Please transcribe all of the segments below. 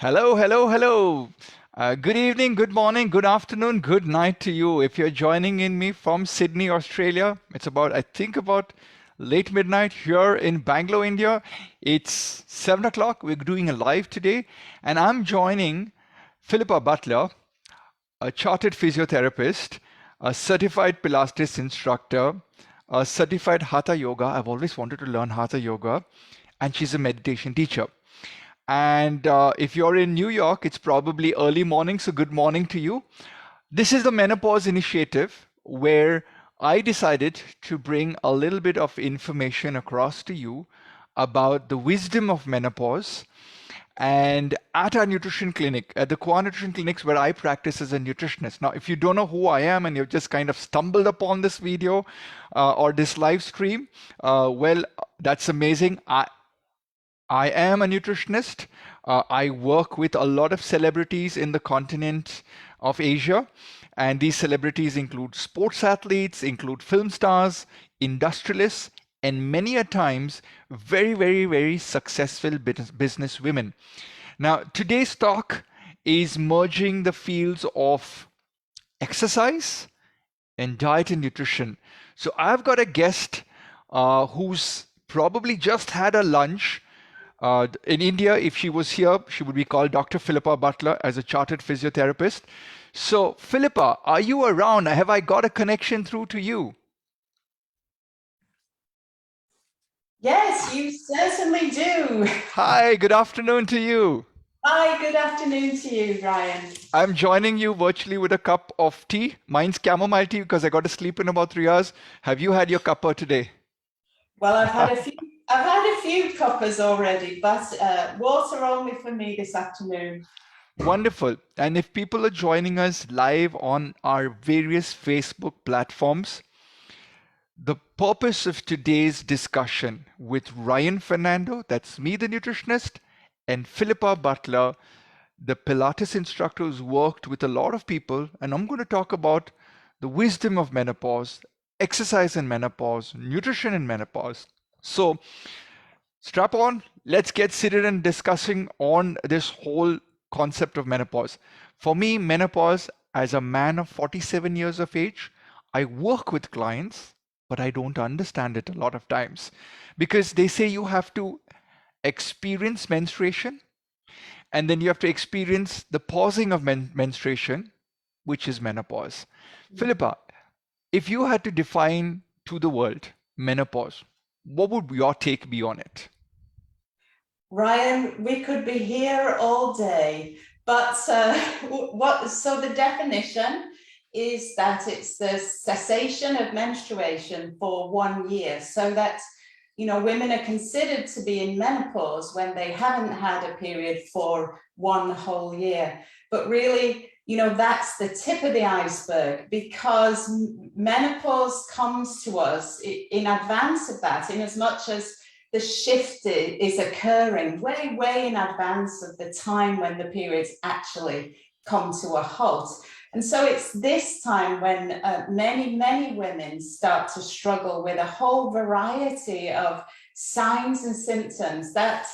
Hello, hello, hello. Good evening, good morning, good afternoon, good night to you. If you're joining in me from Sydney, Australia, it's about, I think, about late midnight here in Bangalore, India. It's 7 o'clock. We're doing a live today, and I'm joining Phillipa Butler, a chartered physiotherapist, a certified Pilates instructor, a certified Hatha Yoga. I've always wanted to learn Hatha Yoga, and she's a meditation teacher. And if you're in New York, it's probably early morning, so good morning to you. This is the Menopause Initiative where I decided to bring a little bit of information across to you about the wisdom of menopause. And at our nutrition clinic, at the Core Nutrition Clinics where I practice as a nutritionist. Now, if you don't know who I am and you've just kind of stumbled upon this video or this live stream, well, that's amazing. I am a nutritionist. I work with a lot of celebrities in the continent of Asia. And these celebrities include sports athletes, include film stars, industrialists, and many a times very, very, very successful business women. Now, today's talk is merging the fields of exercise and diet and nutrition. So I've got a guest who's probably just had a lunch. In India, if she was here, she would be called Dr. Phillipa Butler as a chartered physiotherapist. So, Phillipa, are you around? Have I got a connection through to you? Yes, you certainly do. Hi, good afternoon to you. Hi, good afternoon to you, Ryan. I'm joining you virtually with a cup of tea. Mine's chamomile tea because I got to sleep in about 3 hours. Have you had your cuppa today? Well, I've had a few cuppers already, but water only for me this afternoon. Wonderful. And if people are joining us live on our various Facebook platforms, the purpose of today's discussion with Ryan Fernando, that's me, the nutritionist, and Phillipa Butler, the Pilates instructor who's worked with a lot of people, and I'm going to talk about the wisdom of menopause, exercise in menopause, nutrition in menopause. So, strap on, let's get seated and discussing on this whole concept of menopause. For me, menopause, as a man of 47 years of age, I work with clients, but I don't understand it a lot of times because they say you have to experience menstruation and then you have to experience the pausing of menstruation, which is menopause. Phillipa, if you had to define to the world menopause, what would your take be on it? Ryan, we could be here all day, but so the definition is that it's the cessation of menstruation for 1 year, so that women are considered to be in menopause when they haven't had a period for 1 whole year. But really, that's the tip of the iceberg, because menopause comes to us in advance of that, in as much as the shift is occurring way, way in advance of the time when the periods actually come to a halt. And so it's this time when many, many women start to struggle with a whole variety of signs and symptoms that,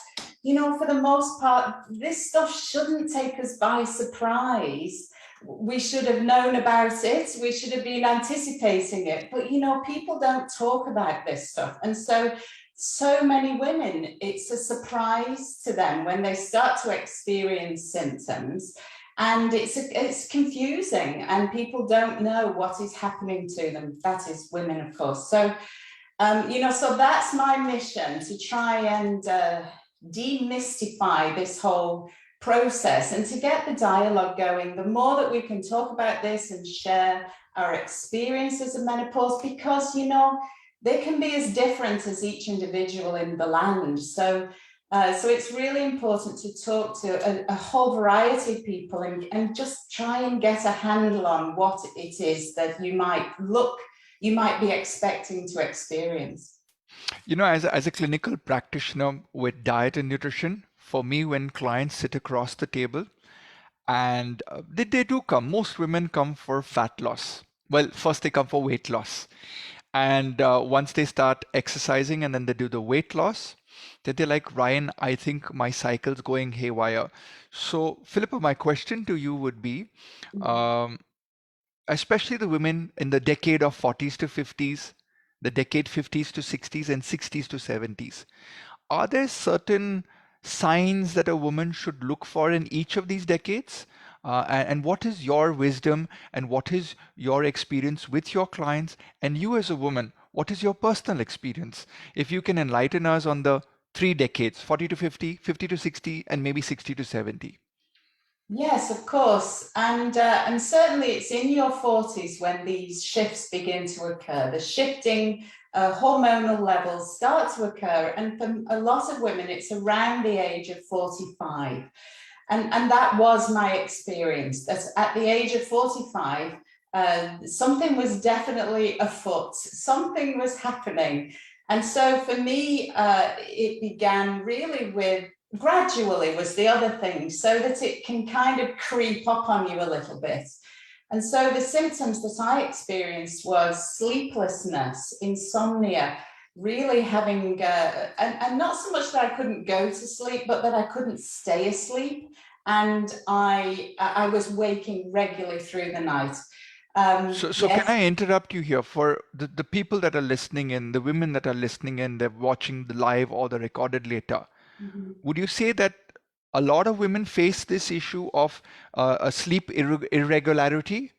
for the most part, this stuff shouldn't take us by surprise. We should have known about it. We should have been anticipating it. But, people don't talk about this stuff. And so many women, it's a surprise to them when they start to experience symptoms. And it's confusing, and people don't know what is happening to them. That is women, of course. So, so that's my mission, to try and demystify this whole process and to get the dialogue going. The more that we can talk about this and share our experiences of menopause, because, they can be as different as each individual in the land. So it's really important to talk to a whole variety of people and just try and get a handle on what it is that you might be expecting to experience. As a clinical practitioner with diet and nutrition, for me, when clients sit across the table and they do come, most women come for fat loss. Well, first they come for weight loss. And once they start exercising and then they do the weight loss, that they're like, Ryan, I think my cycle's going haywire. So, Philippa, my question to you would be, Mhm. um, especially the women in the decade of 40s to 50s, the decade 50s to 60s, and 60s to 70s. Are there certain signs that a woman should look for in each of these decades? And what is your wisdom and what is your experience with your clients? And you, as a woman, what is your personal experience? If you can enlighten us on the three decades, 40 to 50, 50 to 60, and maybe 60 to 70. Yes, of course, and certainly it's in your 40s when these shifts begin to occur. The shifting hormonal levels start to occur, and for a lot of women, it's around the age of 45. And that was my experience. That at the age of 45, something was definitely afoot. Something was happening. And so for me, it began really with gradually was the other thing, so that it can kind of creep up on you a little bit. And so the symptoms that I experienced was sleeplessness, insomnia, really having, and not so much that I couldn't go to sleep, but that I couldn't stay asleep. And I was waking regularly through the night. So can Yes. I interrupt you here for the people that are listening in, the women that are listening in, they're watching the live or the recorded later. Mhm. Would you say that a lot of women face this issue of a sleep irregularity?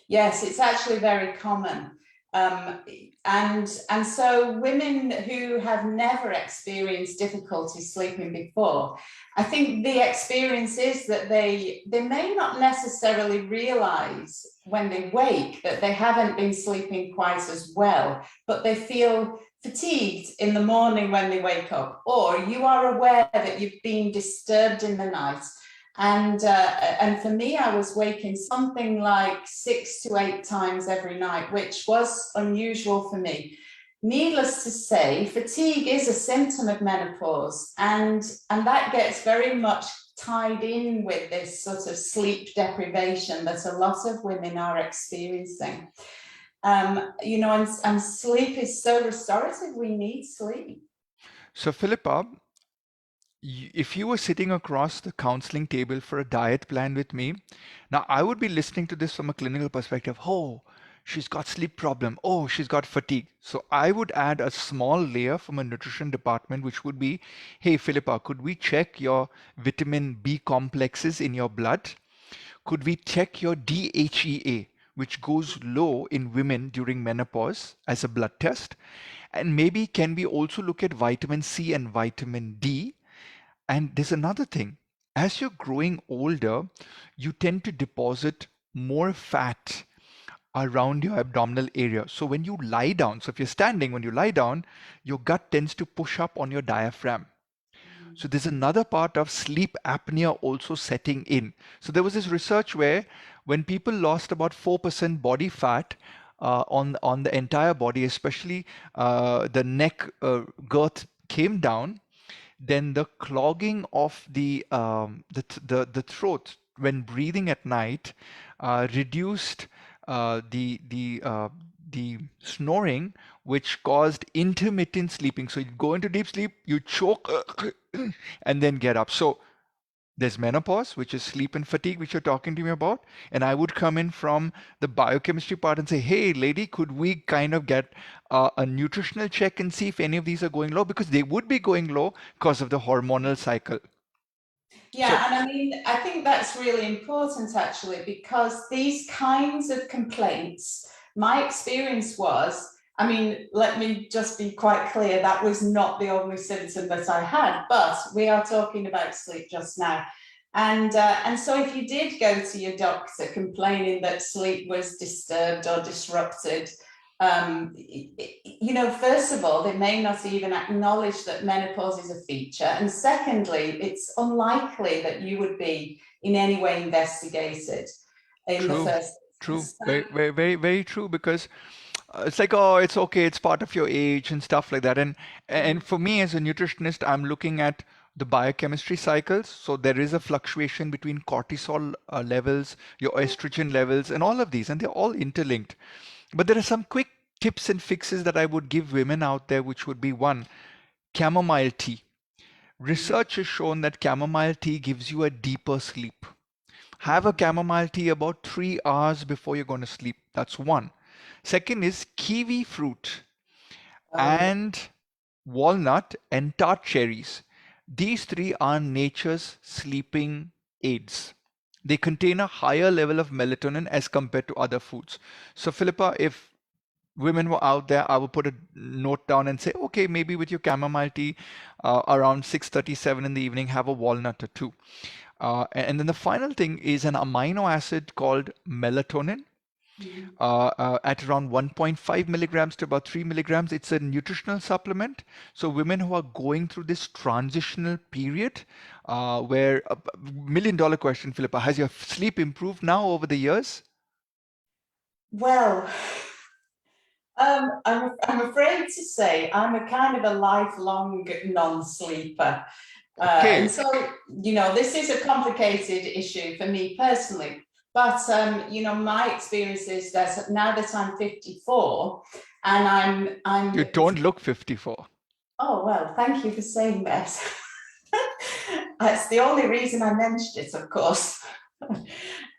Yes, it's actually very common. Um, and so women who have never experienced difficulty sleeping before, I think the experience is that they may not necessarily realize when they wake that they haven't been sleeping quite as well, but they feel fatigued in the morning when they wake up, or you are aware that you've been disturbed in the night. And for me, I was waking something like 6 to 8 times every night, which was unusual for me. Needless to say, fatigue is a symptom of menopause, and that gets very much tied in with this sort of sleep deprivation that a lot of women are experiencing. And sleep is so restorative. We need sleep. So, Philippa, if you were sitting across the counseling table for a diet plan with me, now I would be listening to this from a clinical perspective. Oh, she's got sleep problem. Oh, she's got fatigue. So I would add a small layer from a nutrition department, which would be, hey, Philippa, could we check your vitamin B complexes in your blood? Could we check your DHEA, which goes low in women during menopause as a blood test? And maybe can we also look at vitamin C and vitamin D? And there's another thing. As you're growing older, you tend to deposit more fat around your abdominal area. So when you lie down, so if you're standing, when you lie down, your gut tends to push up on your diaphragm. So there's another part of sleep apnea also setting in. So there was this research where when people lost about 4% body fat on the entire body, especially the neck girth came down, then the clogging of the throat when breathing at night reduced the snoring, which caused intermittent sleeping. So you go into deep sleep, you choke, and then get up. So there's menopause, which is sleep and fatigue, which you're talking to me about. And I would come in from the biochemistry part and say, hey, lady, could we kind of get a nutritional check and see if any of these are going low? Because they would be going low because of the hormonal cycle. So, Yeah, and I mean, I think that's really important actually, because these kinds of complaints, my experience was, I mean, let me just be quite clear, that was not the only symptom that I had, but we are talking about sleep just now. And so if you did go to your doctor complaining that sleep was disturbed or disrupted, first of all, they may not even acknowledge that menopause is a feature. And secondly, it's unlikely that you would be in any way investigated in the true, first true, instance. very, very, very, very true. Because it's like, oh, it's okay, it's part of your age and stuff like that. And for me as a nutritionist, I'm looking at the biochemistry cycles. So there is a fluctuation between cortisol levels, your estrogen levels, and all of these, and they're all interlinked. But there are some quick tips and fixes that I would give women out there, which would be one, chamomile tea. Research has shown that chamomile tea gives you a deeper sleep. Have a chamomile tea about 3 hours before you're going to sleep. That's one. Second is kiwi fruit Oh, yeah. and walnut and tart cherries. These three are nature's sleeping aids. They contain a higher level of melatonin as compared to other foods. So, Philippa, if women were out there, I would put a note down and say, okay, maybe with your chamomile tea around 6:37 in the evening, have a walnut or two. And then the final thing is an amino acid called melatonin Mm. at around 1.5 milligrams to about 3 milligrams. It's a nutritional supplement. So women who are going through this transitional period, where $1 million question, Philippa, has your sleep improved now over the years? Well, I'm afraid to say I'm a kind of a lifelong non-sleeper. And Okay, so, this is a complicated issue for me personally. But, my experience is that now that I'm 54 and you don't look 54. oh, well, thank you for saying that. That's the only reason I mentioned it, of course.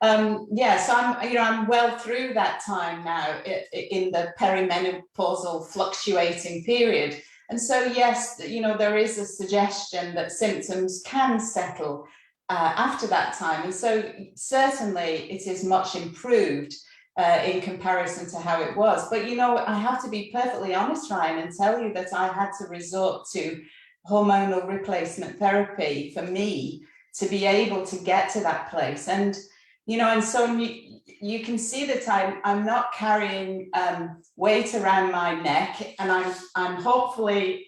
Yeah, so I'm well through that time now in the perimenopausal fluctuating period. And so, yes, there is a suggestion that symptoms can settle after that time. And so certainly it is much improved in comparison to how it was. But, I have to be perfectly honest, Ryan, and tell you that I had to resort to hormonal replacement therapy for me to be able to get to that place. And and so you can see that I'm not carrying weight around my neck, and I'm hopefully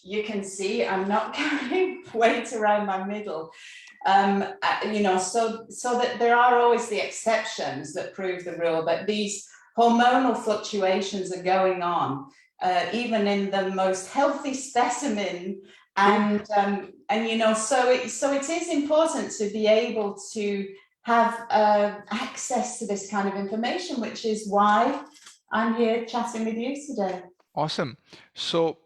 you can see I'm not carrying weight around my middle. So that there are always the exceptions that prove the rule, but these hormonal fluctuations are going on even in the most healthy specimen. True. So it is important to be able to have access to this kind of information, which is why I'm here chatting with you today. Awesome. So,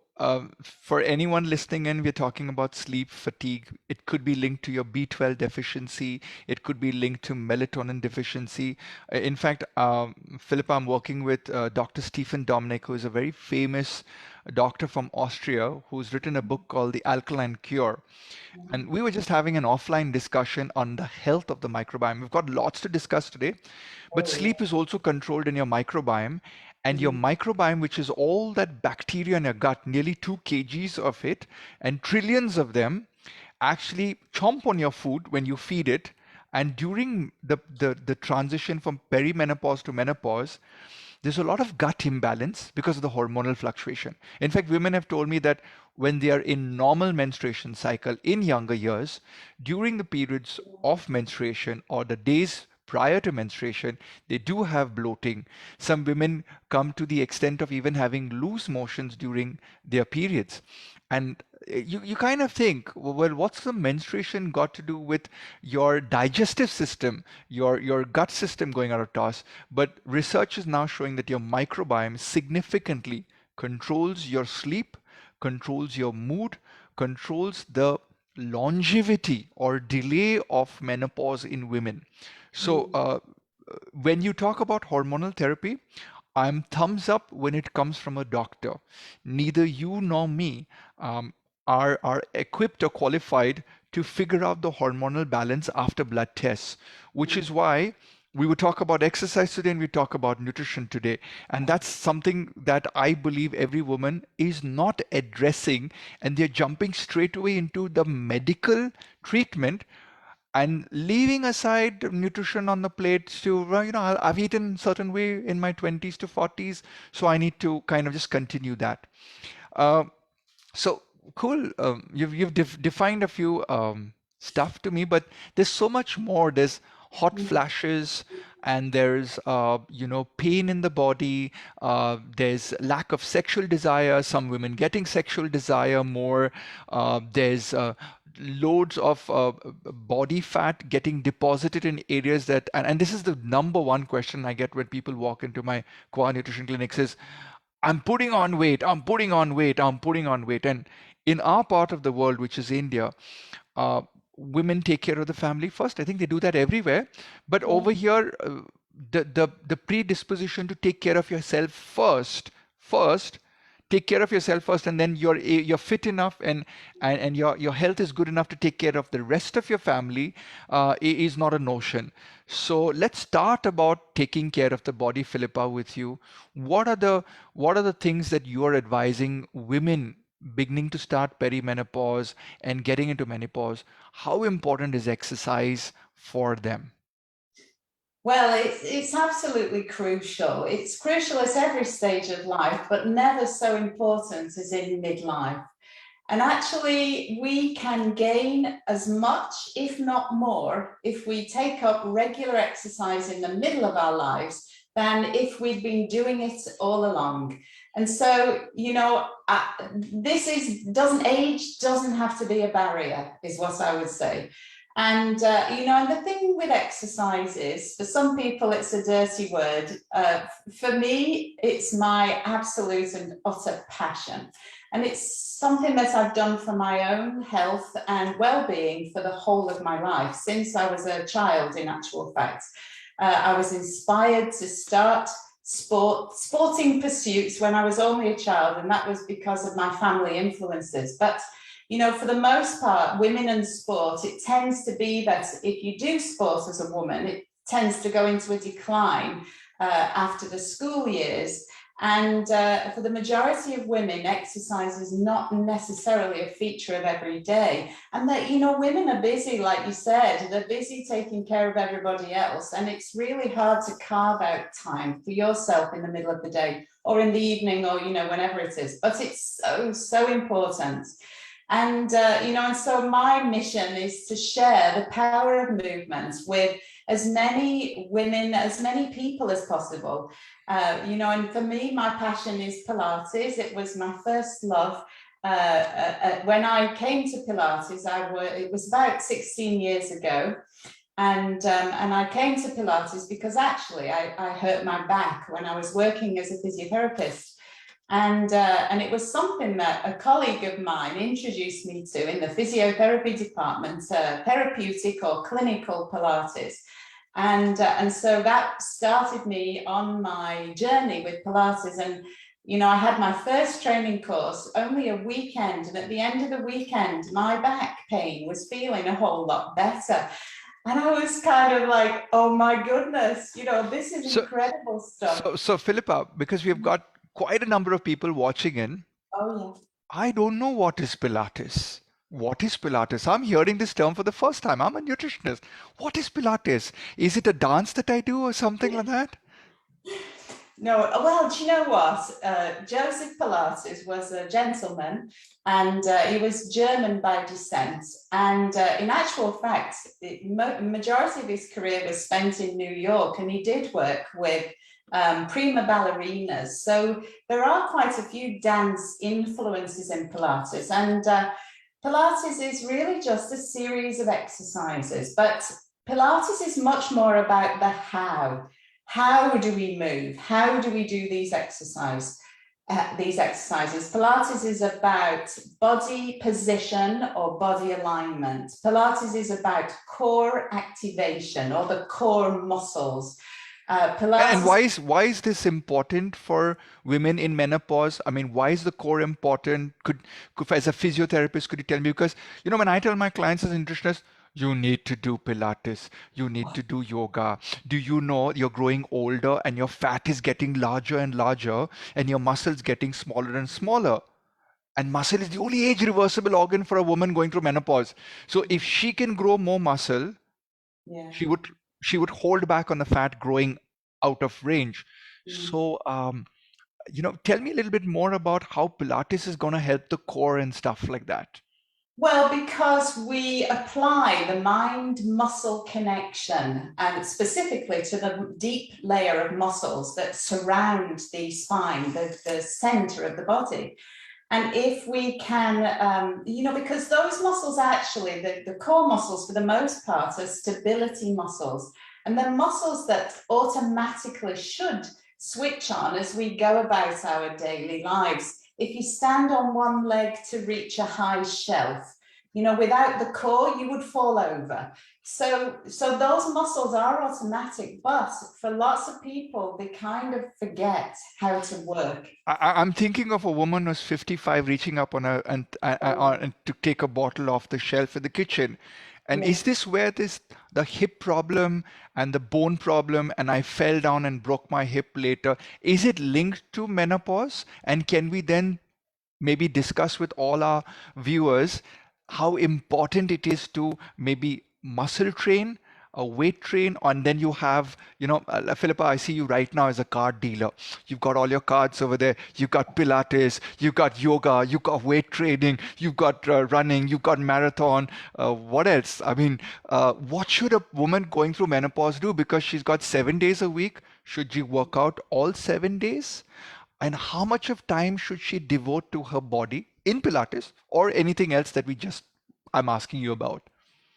for anyone listening in, we're talking about sleep fatigue. It could be linked to your B12 deficiency. It could be linked to melatonin deficiency. In fact, Philippa, I'm working with Dr. Stephen Dominic, who is a very famous doctor from Austria, who's written a book called The Alkaline Cure. And we were just having an offline discussion on the health of the microbiome. We've got lots to discuss today, but Oh, yeah. sleep is also controlled in your microbiome. And your Mhm. microbiome, which is all that bacteria in your gut, nearly 2 kgs of it, and trillions of them, actually chomp on your food when you feed it. And during the transition from perimenopause to menopause, there's a lot of gut imbalance because of the hormonal fluctuation. In fact, women have told me that when they are in normal menstruation cycle in younger years, during the periods of menstruation or the days prior to menstruation, they do have bloating. Some women come to the extent of even having loose motions during their periods. And you kind of think, well, what's the menstruation got to do with your digestive system, your gut system going out of toss? But research is now showing that your microbiome significantly controls your sleep, controls your mood, controls the longevity or delay of menopause in women. So, Mhm. when you talk about hormonal therapy, I'm thumbs up when it comes from a doctor. Neither you nor me um, are equipped or qualified to figure out the hormonal balance after blood tests, which is why we would talk about exercise today and we talk about nutrition today. And that's something that I believe every woman is not addressing, and they're jumping straight away into the medical treatment and leaving aside nutrition on the plate to, well, I've eaten certain way in my 20s to 40s, so I need to kind of just continue that. Uh, so cool. You've defined a few stuff to me, but there's so much more. There's hot flashes, and there's pain in the body. There's lack of sexual desire. Some women getting sexual desire more. There's loads of body fat getting deposited in areas and this is the number one question I get when people walk into my Qua Nutrition clinics is, I'm putting on weight, I'm putting on weight, I'm putting on weight. And in our part of the world, which is India, uh, women take care of the family first. I think they do that everywhere. But Yeah. over here, the predisposition to take care of yourself first, take care of yourself first, and then you're fit enough and your health is good enough to take care of the rest of your family is not a notion. So let's start about taking care of the body, Philippa, with you. What are the things that you are advising women beginning to start perimenopause and getting into menopause? How important is exercise for them? Well, it's absolutely crucial. It's crucial at every stage of life, but never so important as in midlife. And actually, we can gain as much, if not more, if we take up regular exercise in the middle of our lives than if we'd been doing it all along. And so, this doesn't age doesn't have to be a barrier, is what I would say. And the thing with exercise is, for some people, it's a dirty word. For me, it's my absolute and utter passion. And it's something that I've done for my own health and well-being for the whole of my life, since I was a child, in actual fact. I was inspired to start sporting pursuits when I was only a child, and that was because of my family influences. But for the most part, women and sport, it tends to be that if you do sport as a woman, it tends to go into a decline after the school years. And for the majority of women, exercise is not necessarily a feature of every day. And that, women are busy, like you said, they're busy taking care of everybody else. And it's really hard to carve out time for yourself in the middle of the day or in the evening or, whenever it is. But it's so, so important. And so my mission is to share the power of movement with as many women, as many people as possible. And for me, my passion is Pilates. It was my first love. When I came to Pilates, it was about 16 years ago. And I came to Pilates because actually I hurt my back when I was working as a physiotherapist. And it was something that a colleague of mine introduced me to in the physiotherapy department, therapeutic or clinical Pilates. And so that started me on my journey with Pilates. And, I had my first training course only a weekend. And at the end of the weekend, my back pain was feeling a whole lot better. And I was kind of like, oh my goodness, this is So, incredible stuff. so Philippa, because we've got quite a number of people watching in, Oh, I don't know what is Pilates. What is Pilates? I'm hearing this term for the first time. I'm a nutritionist. What is Pilates? Is it a dance that I do or something like that? no, well, do you know what? Joseph Pilates was a gentleman, and he was German by descent. And in actual fact, the majority of his career was spent in New York, and he did work with prima ballerinas. So there are quite a few dance influences in Pilates. And Pilates is really just a series of exercises, but Pilates is much more about the how. How do we move? How do we do these exercises? Pilates is about body position or body alignment. Pilates is about core activation or the core muscles. And Pilates. why is this important for women in menopause? I mean, why is the core important? As a physiotherapist, could you tell me? Because when I tell my clients as nutritionists, you need to do Pilates, you need to do yoga. Do you know you're growing older and your fat is getting larger and larger and your muscles getting smaller and smaller? And muscle is the only age reversible organ for a woman going through menopause. So if she can grow more muscle, Yeah. she would she would hold back on the fat growing out of range. Mm. So tell me a little bit more about how Pilates is going to help the core and stuff like that. Well, because we apply the mind muscle connection and specifically to the deep layer of muscles that surround the spine, the center of the body. And if we can, because those muscles actually, the core muscles for the most part are stability muscles. And they're muscles that automatically should switch on as we go about our daily lives. If you stand on one leg to reach a high shelf, without the core, you would fall over. So those muscles are automatic, but for lots of people, they kind of forget how to work. I'm thinking of a woman who's 55 reaching up on and to take a bottle off the shelf in the kitchen. And Yeah. is this where the hip problem and the bone problem, and I fell down and broke my hip later, is it linked to menopause? And can we then maybe discuss with all our viewers how important it is to maybe muscle train, weight train, and then you have, Philippa, I see you right now as a card dealer. You've got all your cards over there. You've got Pilates, you've got yoga, you've got weight training, you've got running, you've got marathon. What else? I mean, what should a woman going through menopause do? Because she's got 7 days a week. Should she work out all 7 days? And how much of time should she devote to her body in Pilates or anything else that I'm asking you about?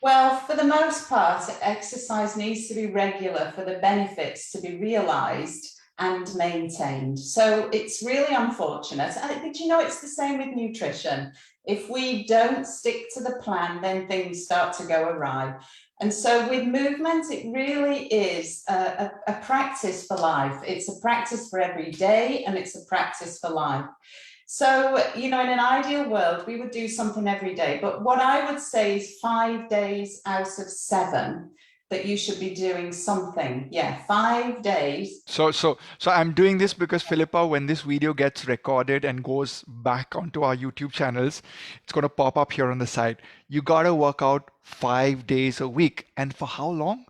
Well, for the most part, exercise needs to be regular for the benefits to be realized and maintained. So it's really unfortunate. But it's the same with nutrition. If we don't stick to the plan, then things start to go awry. And so with movement, it really is a practice for life. It's a practice for every day, and it's a practice for life. So, in an ideal world, we would do something every day. But what I would say is 5 days out of 7 that you should be doing something. Yeah, 5 days. So I'm doing this because Philippa, when this video gets recorded and goes back onto our YouTube channels, it's going to pop up here on the side. You got to work out 5 days a week. And for how long?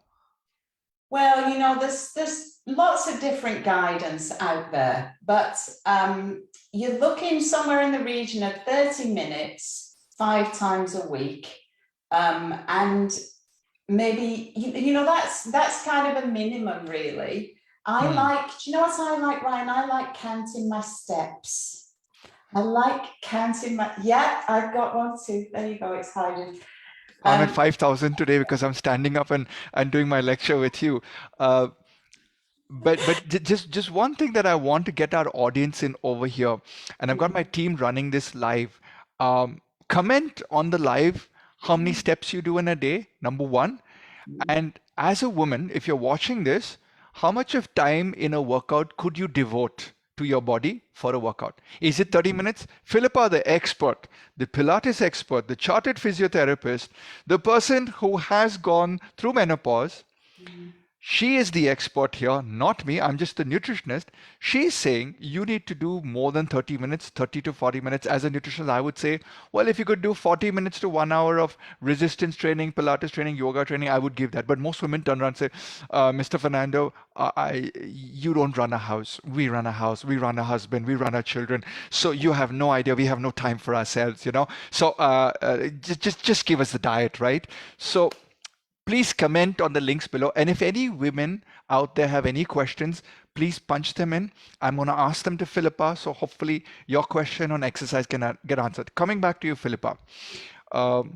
Well, there's lots of different guidance out there, but you're looking somewhere in the region of 30 minutes, 5 times a week. And maybe, that's kind of a minimum, really. Do you know what I like, Ryan? I like counting my steps. I like counting yeah, I've got one too. There you go, it's hiding. I'm at 5,000 today because I'm standing up and doing my lecture with you. But just one thing that I want to get our audience in over here, and I've got my team running this live. Comment on the live how many steps you do in a day, number one. And as a woman, if you're watching this, how much of time in a workout could you devote to your body for a workout? Is it 30 minutes? Philippa, the expert, the Pilates expert, the chartered physiotherapist, the person who has gone through menopause, she is the expert here, not me. I'm just the nutritionist. She's saying you need to do more than 30 minutes, 30 to 40 minutes. As a nutritionist, I would say, well, if you could do 40 minutes to 1 hour of resistance training, Pilates training, yoga training, I would give that. But most women turn around and say, Mr. Fernando, you don't run a house. We run a house. We run a husband. We run our children. So you have no idea. We have no time for ourselves, So just give us the diet, right? So please comment on the links below. And if any women out there have any questions, please punch them in. I'm going to ask them to Philippa. So hopefully your question on exercise can get answered. Coming back to you, Philippa. Well,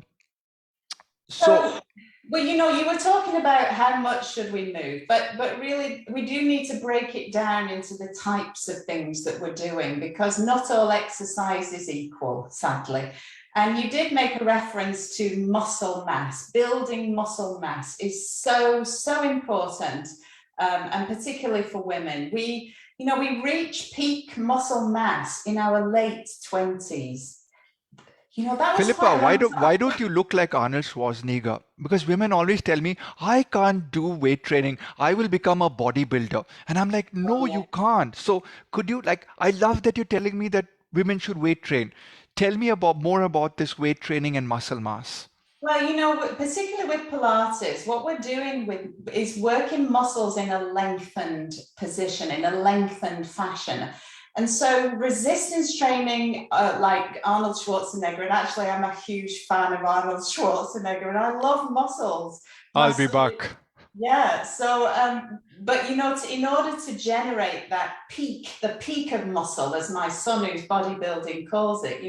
you were talking about how much should we move, but really we do need to break it down into the types of things that we're doing, because not all exercise is equal, sadly. And you did make a reference to muscle mass. Building muscle mass is so important, and particularly for women. We reach peak muscle mass in our late 20s. That was Philippa, quite why don't you look like Arnold Schwarzenegger? Because women always tell me, I can't do weight training. I will become a bodybuilder. And I'm like, no, you can't. So could you, I love that you're telling me that women should weight train. Tell me more about this weight training and muscle mass. Well, particularly with Pilates, what we're doing is working muscles in a lengthened position, in a lengthened fashion. And so resistance training, like Arnold Schwarzenegger, and actually I'm a huge fan of Arnold Schwarzenegger, and I love muscles. I'll be back. Yeah. So, but in order to generate that peak, the peak of muscle, as my son who's bodybuilding calls it,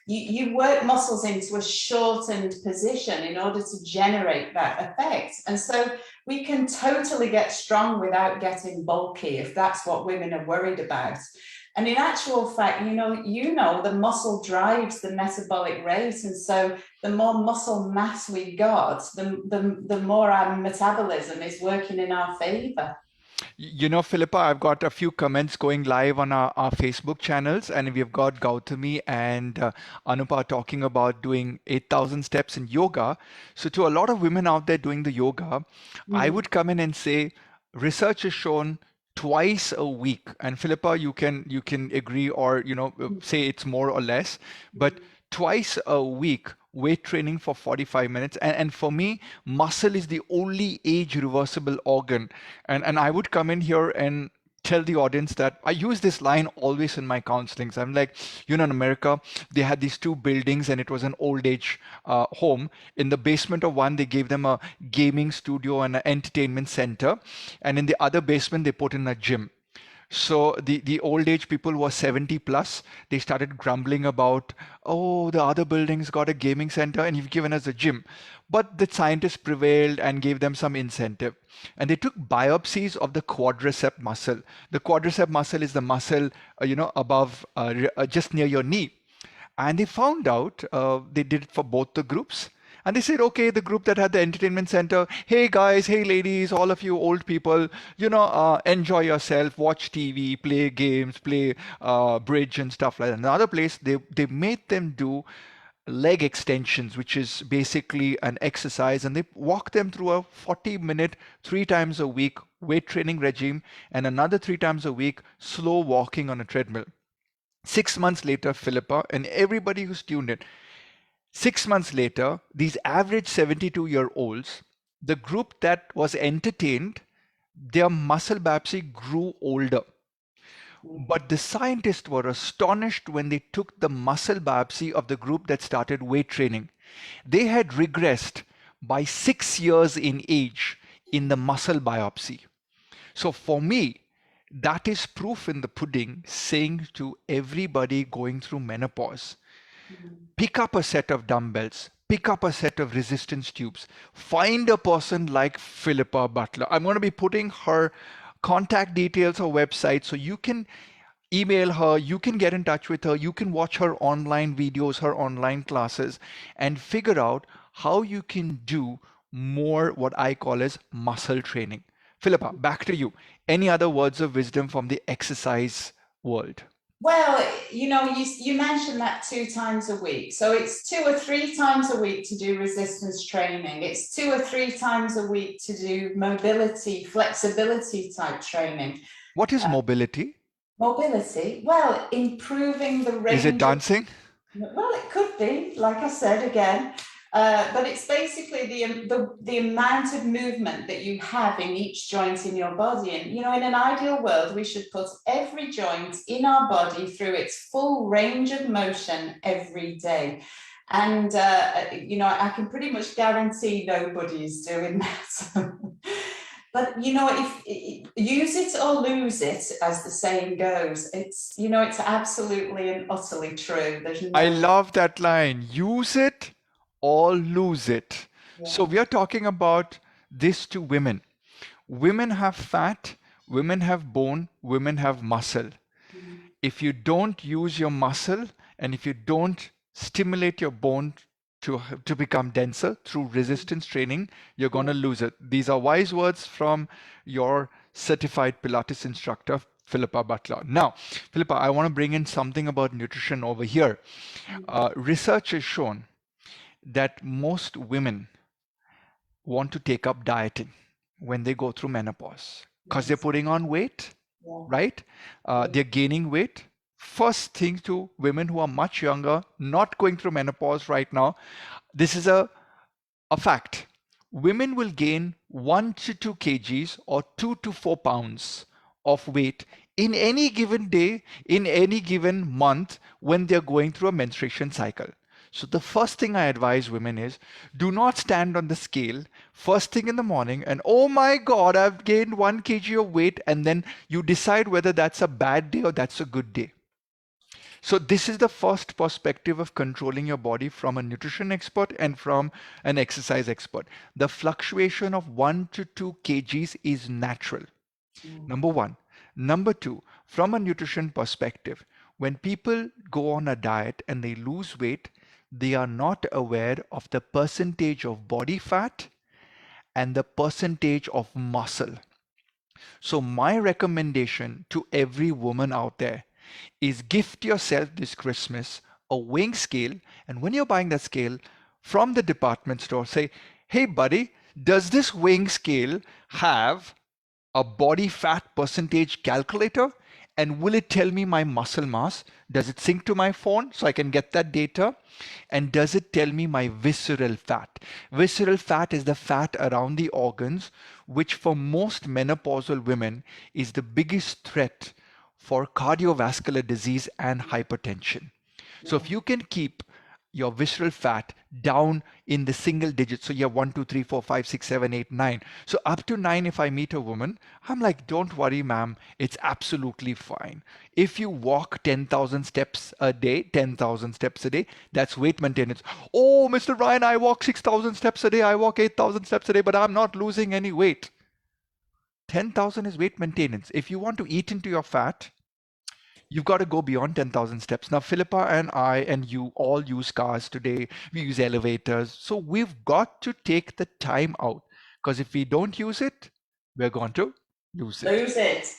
you work muscles into a shortened position in order to generate that effect. And so we can totally get strong without getting bulky if that's what women are worried about. And in actual fact, the muscle drives the metabolic rate. And so the more muscle mass we got, the more our metabolism is working in our favor. Philippa, I've got a few comments going live on our Facebook channels, and we've got Gautami and Anupa talking about doing 8,000 steps in yoga. So, to a lot of women out there doing the yoga, I Mm, would come in and say, research has shown twice a week, and Philippa, you can agree or mm, say it's more or less, but mm, twice a week weight training for 45 minutes. And for me, muscle is the only age reversible organ. And I would come in here and tell the audience that I use this line always in my counselings. I'm like, in America, they had these two buildings and it was an old age home. In the basement of one, they gave them a gaming studio and an entertainment center. And in the other basement, they put in a gym. So the old age people who were 70 plus, they started grumbling about, oh, the other building's got a gaming center and you've given us a gym. But the scientists prevailed and gave them some incentive. And they took biopsies of the quadricep muscle. The quadricep muscle is the muscle, above, just near your knee. And they found out, they did it for both the groups. And they said, okay, the group that had the entertainment center, hey guys, hey ladies, all of you old people, enjoy yourself, watch TV, play games, play bridge and stuff like that. Another place, they made them do leg extensions, which is basically an exercise, and they walk them through a 40-minute, 3 times a week weight training regime, and another 3 times a week slow walking on a treadmill. 6 months later, Philippa, and everybody who's tuned in, 6 months later, these average 72-year-olds, the group that was entertained, their muscle biopsy grew older. mm, But the scientists were astonished when they took the muscle biopsy of the group that started weight training. They had regressed by 6 years in age in the muscle biopsy. So for me, that is proof in the pudding saying to everybody going through menopause, mm. pick up a set of dumbbells, pick up a set of resistance tubes, find a person like Phillipa Butler. I'm going to be putting her contact details, her website, so you can email her, you can get in touch with her, you can watch her online videos, her online classes, and figure out how you can do more what I call as muscle training. Philippa, back to you. Any other words of wisdom from the exercise world? Well, you mentioned that 2 times a week. So it's 2 or 3 times a week to do resistance training. It's 2 or 3 times a week to do mobility, flexibility type training. What is Uh, mobility? Mobility, well, improving the Is it range of, dancing? well, it could be, like I said again, but it's basically the amount of movement that you have in each joint in your body. And, in an ideal world, we should put every joint in our body through its full range of motion every day. And, I can pretty much guarantee nobody's doing that. But if use it or lose it, as the saying goes, it's absolutely and utterly true. There's I no, love that line. Use it or lose it. So yeah. we are talking about this to women. Women have fat, women have bone, women have muscle. Mm, If you don't use your muscle and if you don't stimulate your bone to become denser through resistance training, you're going yeah. to lose it. These are wise words from your certified Pilates instructor, Philippa Butler. Now, Philippa, I want to bring in something about nutrition over here. Mm, Research has shown that most women want to take up dieting when they go through menopause because they're yes. putting on weight, Yeah. right? Yeah. They're gaining weight. First thing to women who are much younger, not going through menopause right now, this is a fact. Women will gain 1 to 2 kgs or 2 to 4 pounds of weight in any given day, in any given month when they're going through a menstruation cycle. So the first thing I advise women is do not stand on the scale first thing in the morning and oh my God, I've gained 1 kg of weight, and then you decide whether that's a bad day or that's a good day. So this is the first perspective of controlling your body from a nutrition expert and from an exercise expert. The fluctuation of 1 to 2 kgs is natural. Number one. Number two, from a nutrition perspective, when people go on a diet and they lose weight, they are not aware of the percentage of body fat and the percentage of muscle. So, my recommendation to every woman out there is gift yourself this Christmas a weighing scale. And when you're buying that scale from the department store, say, hey, buddy, does this weighing scale have a body fat percentage calculator? And will it tell me my muscle mass? Does it sync to my phone so I can get that data? And does it tell me my visceral fat? Visceral fat is the fat around the organs, which for most menopausal women is the biggest threat for cardiovascular disease and hypertension. So if you can keep your visceral fat down in the single digits, so you have 1, 2, 3, 4, 5, 6, 7, 8, 9. So up to 9, if I meet a woman, I'm like, don't worry, ma'am, it's absolutely fine. If you walk 10,000 steps a day, 10,000 steps a day, that's weight maintenance. Oh, Mr. Ryan, I walk 6,000 steps a day, I walk 8,000 steps a day, but I'm not losing any weight. 10,000 is weight maintenance. If you want to eat into your fat, you've got to go beyond 10,000 steps. Now, Philippa and I and you all use cars today. We use elevators. So we've got to take the time out, because if we don't use it, we're going to lose it. Lose it.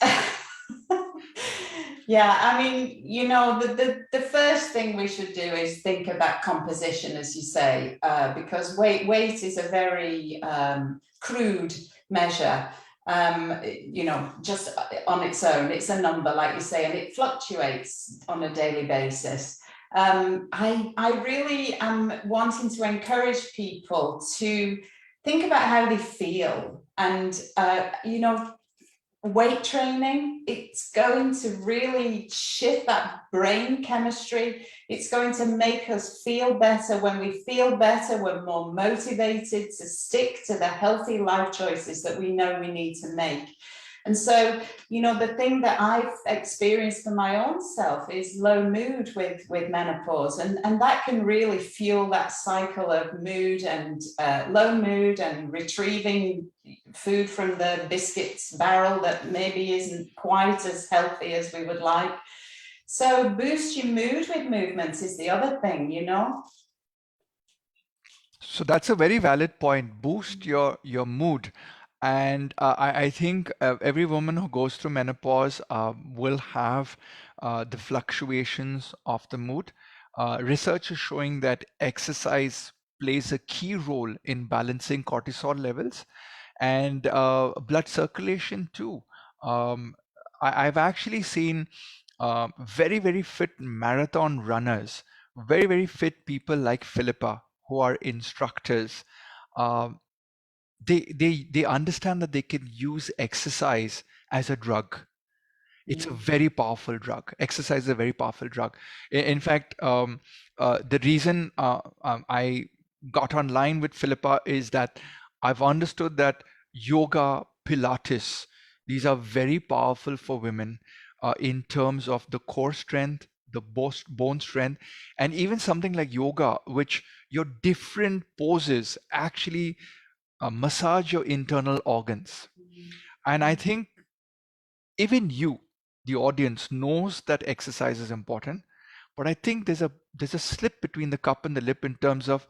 Yeah, I mean, you know, the first thing we should do is think about composition, as you say, because weight is a very crude measure. You know, just on its own, it's a number, like you say, and it fluctuates on a daily basis. I really am wanting to encourage people to think about how they feel, and you know, weight training, it's going to really shift that brain chemistry. It's going to make us feel better. When we feel better, we're more motivated to stick to the healthy life choices that we know we need to make. And so, you know, the thing that I've experienced for my own self is low mood with menopause. And that can really fuel that cycle of mood and low mood and retrieving food from the biscuits barrel that maybe isn't quite as healthy as we would like. So boost your mood with movements is the other thing, you know. So that's a very valid point. Boost your mood. And I think every woman who goes through menopause will have the fluctuations of the mood. Research is showing that exercise plays a key role in balancing cortisol levels and blood circulation too. Um, I've actually seen very, very fit marathon runners, very, very fit people like Philippa, who are instructors. Um, they understand that they can use exercise as a drug. It's a very powerful drug. Exercise is a very powerful drug. In fact, the reason I got online with Philippa is that I've understood that yoga, Pilates, these are very powerful for women in terms of the core strength, the bone strength, and even something like yoga, which your different poses actually massage your internal organs. And I think even you, the audience, knows that exercise is important, but I think there's a slip between the cup and the lip in terms of,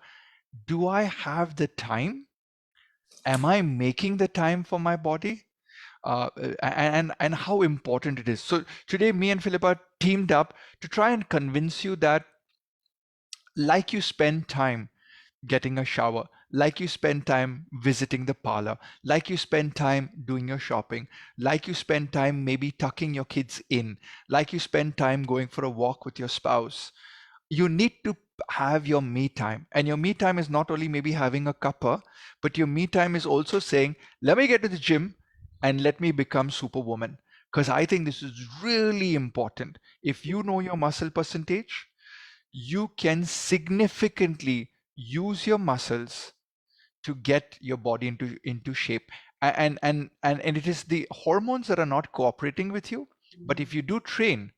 do I have the time? Am I making the time for my body? And how important it is. So today, me and Philippa teamed up to try and convince you that, like you spend time getting a shower, like you spend time visiting the parlor, like you spend time doing your shopping, like you spend time maybe tucking your kids in, like you spend time going for a walk with your spouse, you need to have your me time. And your me time is not only maybe having a cuppa, but your me time is also saying, let me get to the gym and let me become superwoman. Because I think this is really important. If you know your muscle percentage, you can significantly use your muscles to get your body into shape. And it is the hormones that are not cooperating with you. But if you do train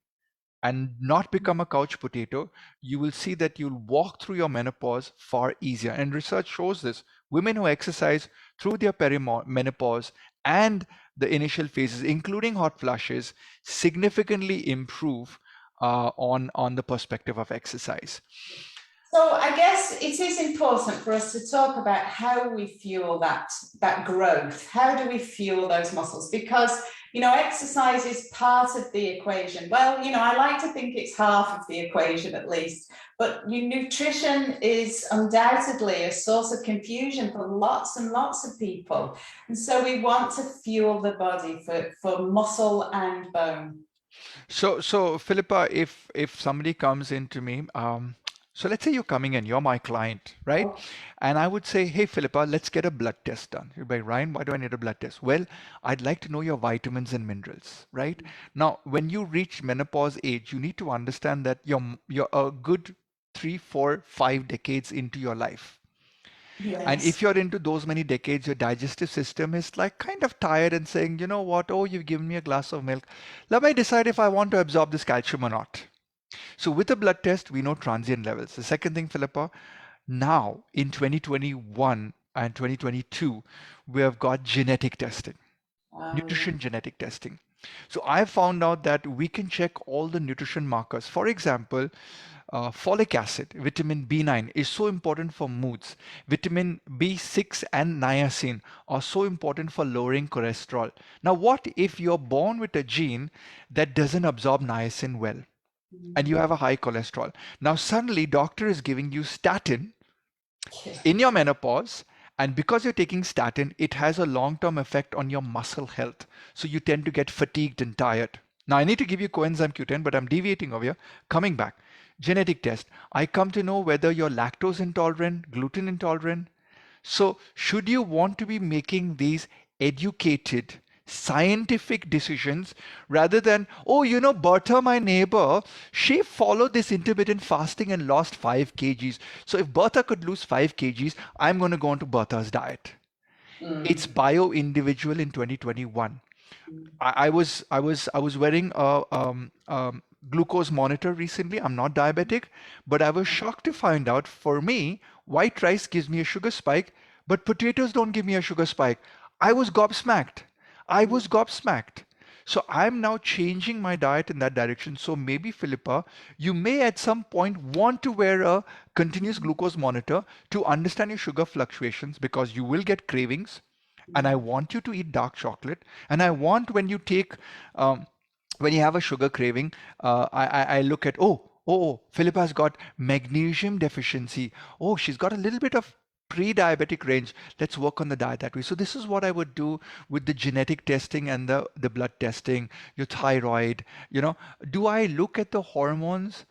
and not become a couch potato, you will see that you'll walk through your menopause far easier. And research shows this. Women who exercise through their perimenopause and the initial phases, including hot flushes, significantly improve on the perspective of exercise. So I guess it is important for us to talk about how we fuel that growth. How do we fuel those muscles? Because exercise is part of the equation. Well, I like to think it's half of the equation at least. But nutrition is undoubtedly a source of confusion for lots and lots of people. And so we want to fuel the body for muscle and bone. So Philippa, if somebody comes into me, so let's say you're coming in, you're my client, right? Oh, And I would say, hey Philippa, let's get a blood test done. You'd be like, Ryan, why do I need a blood test? Well, I'd like to know your vitamins and minerals, right? Now, when you reach menopause age, you need to understand that you're a good 3, 4, 5 decades into your life. And if yes. you're into those many decades, your digestive system is like kind of tired and saying, you know what? Oh, you've given me a glass of milk. Let me decide if I want to absorb this calcium or not. So with a blood test, we know transient levels. The second thing, Philippa, now in 2021 and 2022, we have got genetic testing, Yeah. nutrition genetic testing. So I found out that we can check all the nutrition markers. For example, folic acid, vitamin B9 is so important for moods. Vitamin B6 and niacin are so important for lowering cholesterol. Now, what if you're born with a gene that doesn't absorb niacin well and you have a high cholesterol? Now, suddenly, doctor is giving you statin in your menopause, and because you're taking statin, it has a long-term effect on your muscle health. So you tend to get fatigued and tired. Now I need to give you coenzyme Q10, but I'm deviating over here. Coming back, genetic test. I come to know whether you're lactose intolerant, gluten intolerant. So should you want to be making these educated, scientific decisions rather than, oh, Bertha, my neighbor, she followed this intermittent fasting and lost 5 kgs. So if Bertha could lose 5 kgs, I'm going to go on to Bertha's diet. It's Mm. bio individual in 2021. I was wearing a glucose monitor recently. I'm not diabetic, but I was shocked to find out for me, white rice gives me a sugar spike, but potatoes don't give me a sugar spike. I was gobsmacked. I was gobsmacked. So I'm now changing my diet in that direction. So maybe, Philippa, you may at some point want to wear a continuous glucose monitor to understand your sugar fluctuations because you will get cravings, and I want you to eat dark chocolate. And I want um, when you have a sugar craving, I look at, Philippa's got magnesium deficiency. Oh, she's got a little bit of pre-diabetic range. Let's work on the diet that way. So this is what I would do with the genetic testing and the blood testing, your thyroid. Do I look at the hormones?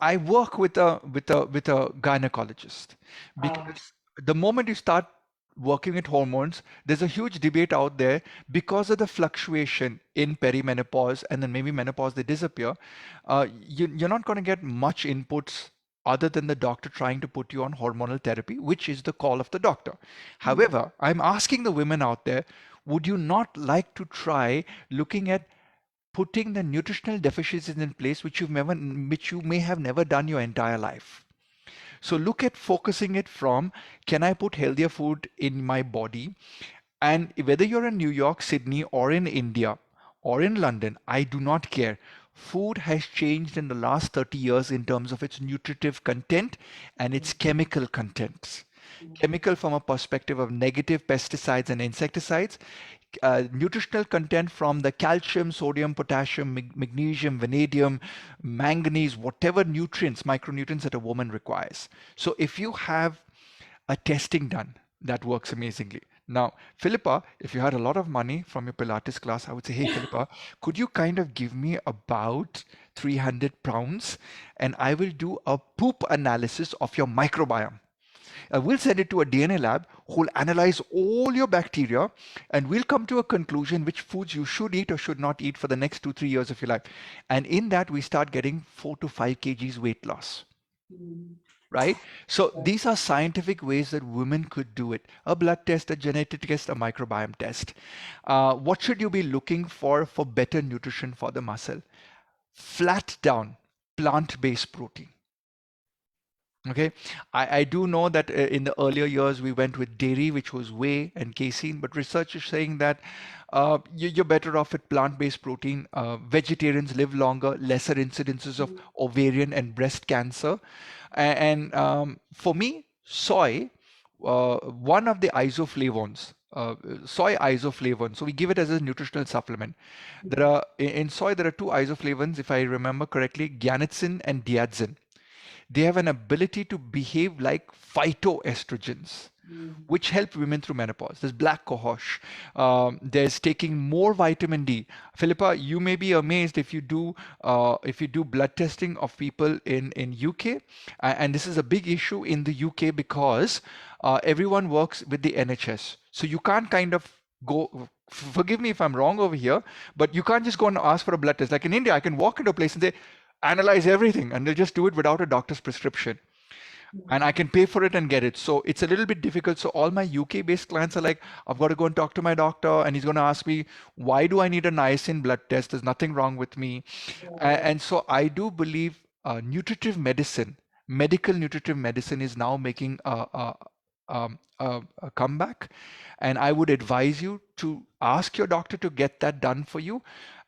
I work with a gynecologist Oh, because the moment you start working with hormones, there's a huge debate out there because of the fluctuation in perimenopause and then maybe menopause they disappear. You're not going to get much inputs other than the doctor trying to put you on hormonal therapy, which is the call of the doctor. However, I'm asking the women out there, would you not like to try looking at putting the nutritional deficiencies in place which you may have never done your entire life? So look at focusing it from, can I put healthier food in my body? And whether you're in New York, Sydney, or in India, or in London, I do not care. Food has changed in the last 30 years in terms of its nutritive content and its chemical contents. Chemical from a perspective of negative pesticides and insecticides, nutritional content from the calcium, sodium, potassium, magnesium, vanadium, manganese, whatever nutrients, micronutrients that a woman requires. So if you have a testing done, that works amazingly. Now, Philippa, if you had a lot of money from your Pilates class, I would say, hey, Philippa, could you kind of give me about 300 pounds and I will do a poop analysis of your microbiome? We'll send it to a DNA lab who'll analyze all your bacteria, and we'll come to a conclusion which foods you should eat or should not eat for the next 2-3 years of your life. And in that, we start getting 4 to 5 kgs weight loss. Right? So these are scientific ways that women could do it. A blood test, a genetic test, a microbiome test. What should you be looking for better nutrition for the muscle? Flat down, plant-based protein. Okay, I do know that in the earlier years we went with dairy, which was whey and casein, but research is saying that you're better off with plant-based protein. Vegetarians live longer, lesser incidences of ovarian and breast cancer. And for me, soy, one of the isoflavones, soy isoflavone. So we give it as a nutritional supplement. There are in soy there are two isoflavones, if I remember correctly, guanidin and diadzin. They have an ability to behave like phytoestrogens, which help women through menopause. There's black cohosh. There's taking more vitamin D. Philippa, you may be amazed if you do blood testing of people in UK, and this is a big issue in the UK because everyone works with the NHS, so you can't kind of go. Forgive me if I'm wrong over here, but you can't just go and ask for a blood test. Like in India, I can walk into a place and say, analyze everything, and they'll just do it without a doctor's prescription, and I can pay for it and get it. So it's a little bit difficult. So all my UK based clients are like, I've got to go and talk to my doctor, and he's going to ask me, why do I need a niacin blood test? There's nothing wrong with me. And so I do believe nutritive medicine, medical nutritive medicine, is now making a comeback. And I would advise you to ask your doctor to get that done for you.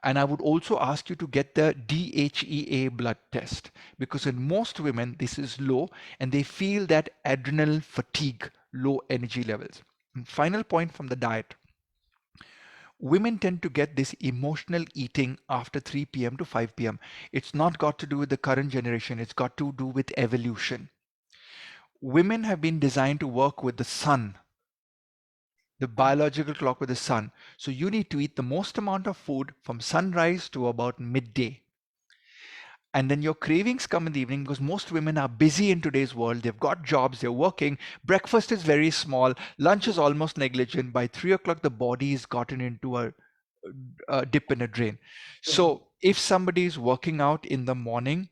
And I would also ask you to get the DHEA blood test, because in most women, this is low and they feel that adrenal fatigue, low energy levels. And final point from the diet. Women tend to get this emotional eating after 3 p.m. to 5 p.m. It's not got to do with the current generation. It's got to do with evolution. Women have been designed to work with the sun, the biological clock with the sun. So you need to eat the most amount of food from sunrise to about midday. And then your cravings come in the evening because most women are busy in today's world. They've got jobs, they're working. Breakfast is very small. Lunch is almost negligent. By 3 o'clock, the body is gotten into a dip in a drain. So if somebody is working out in the morning,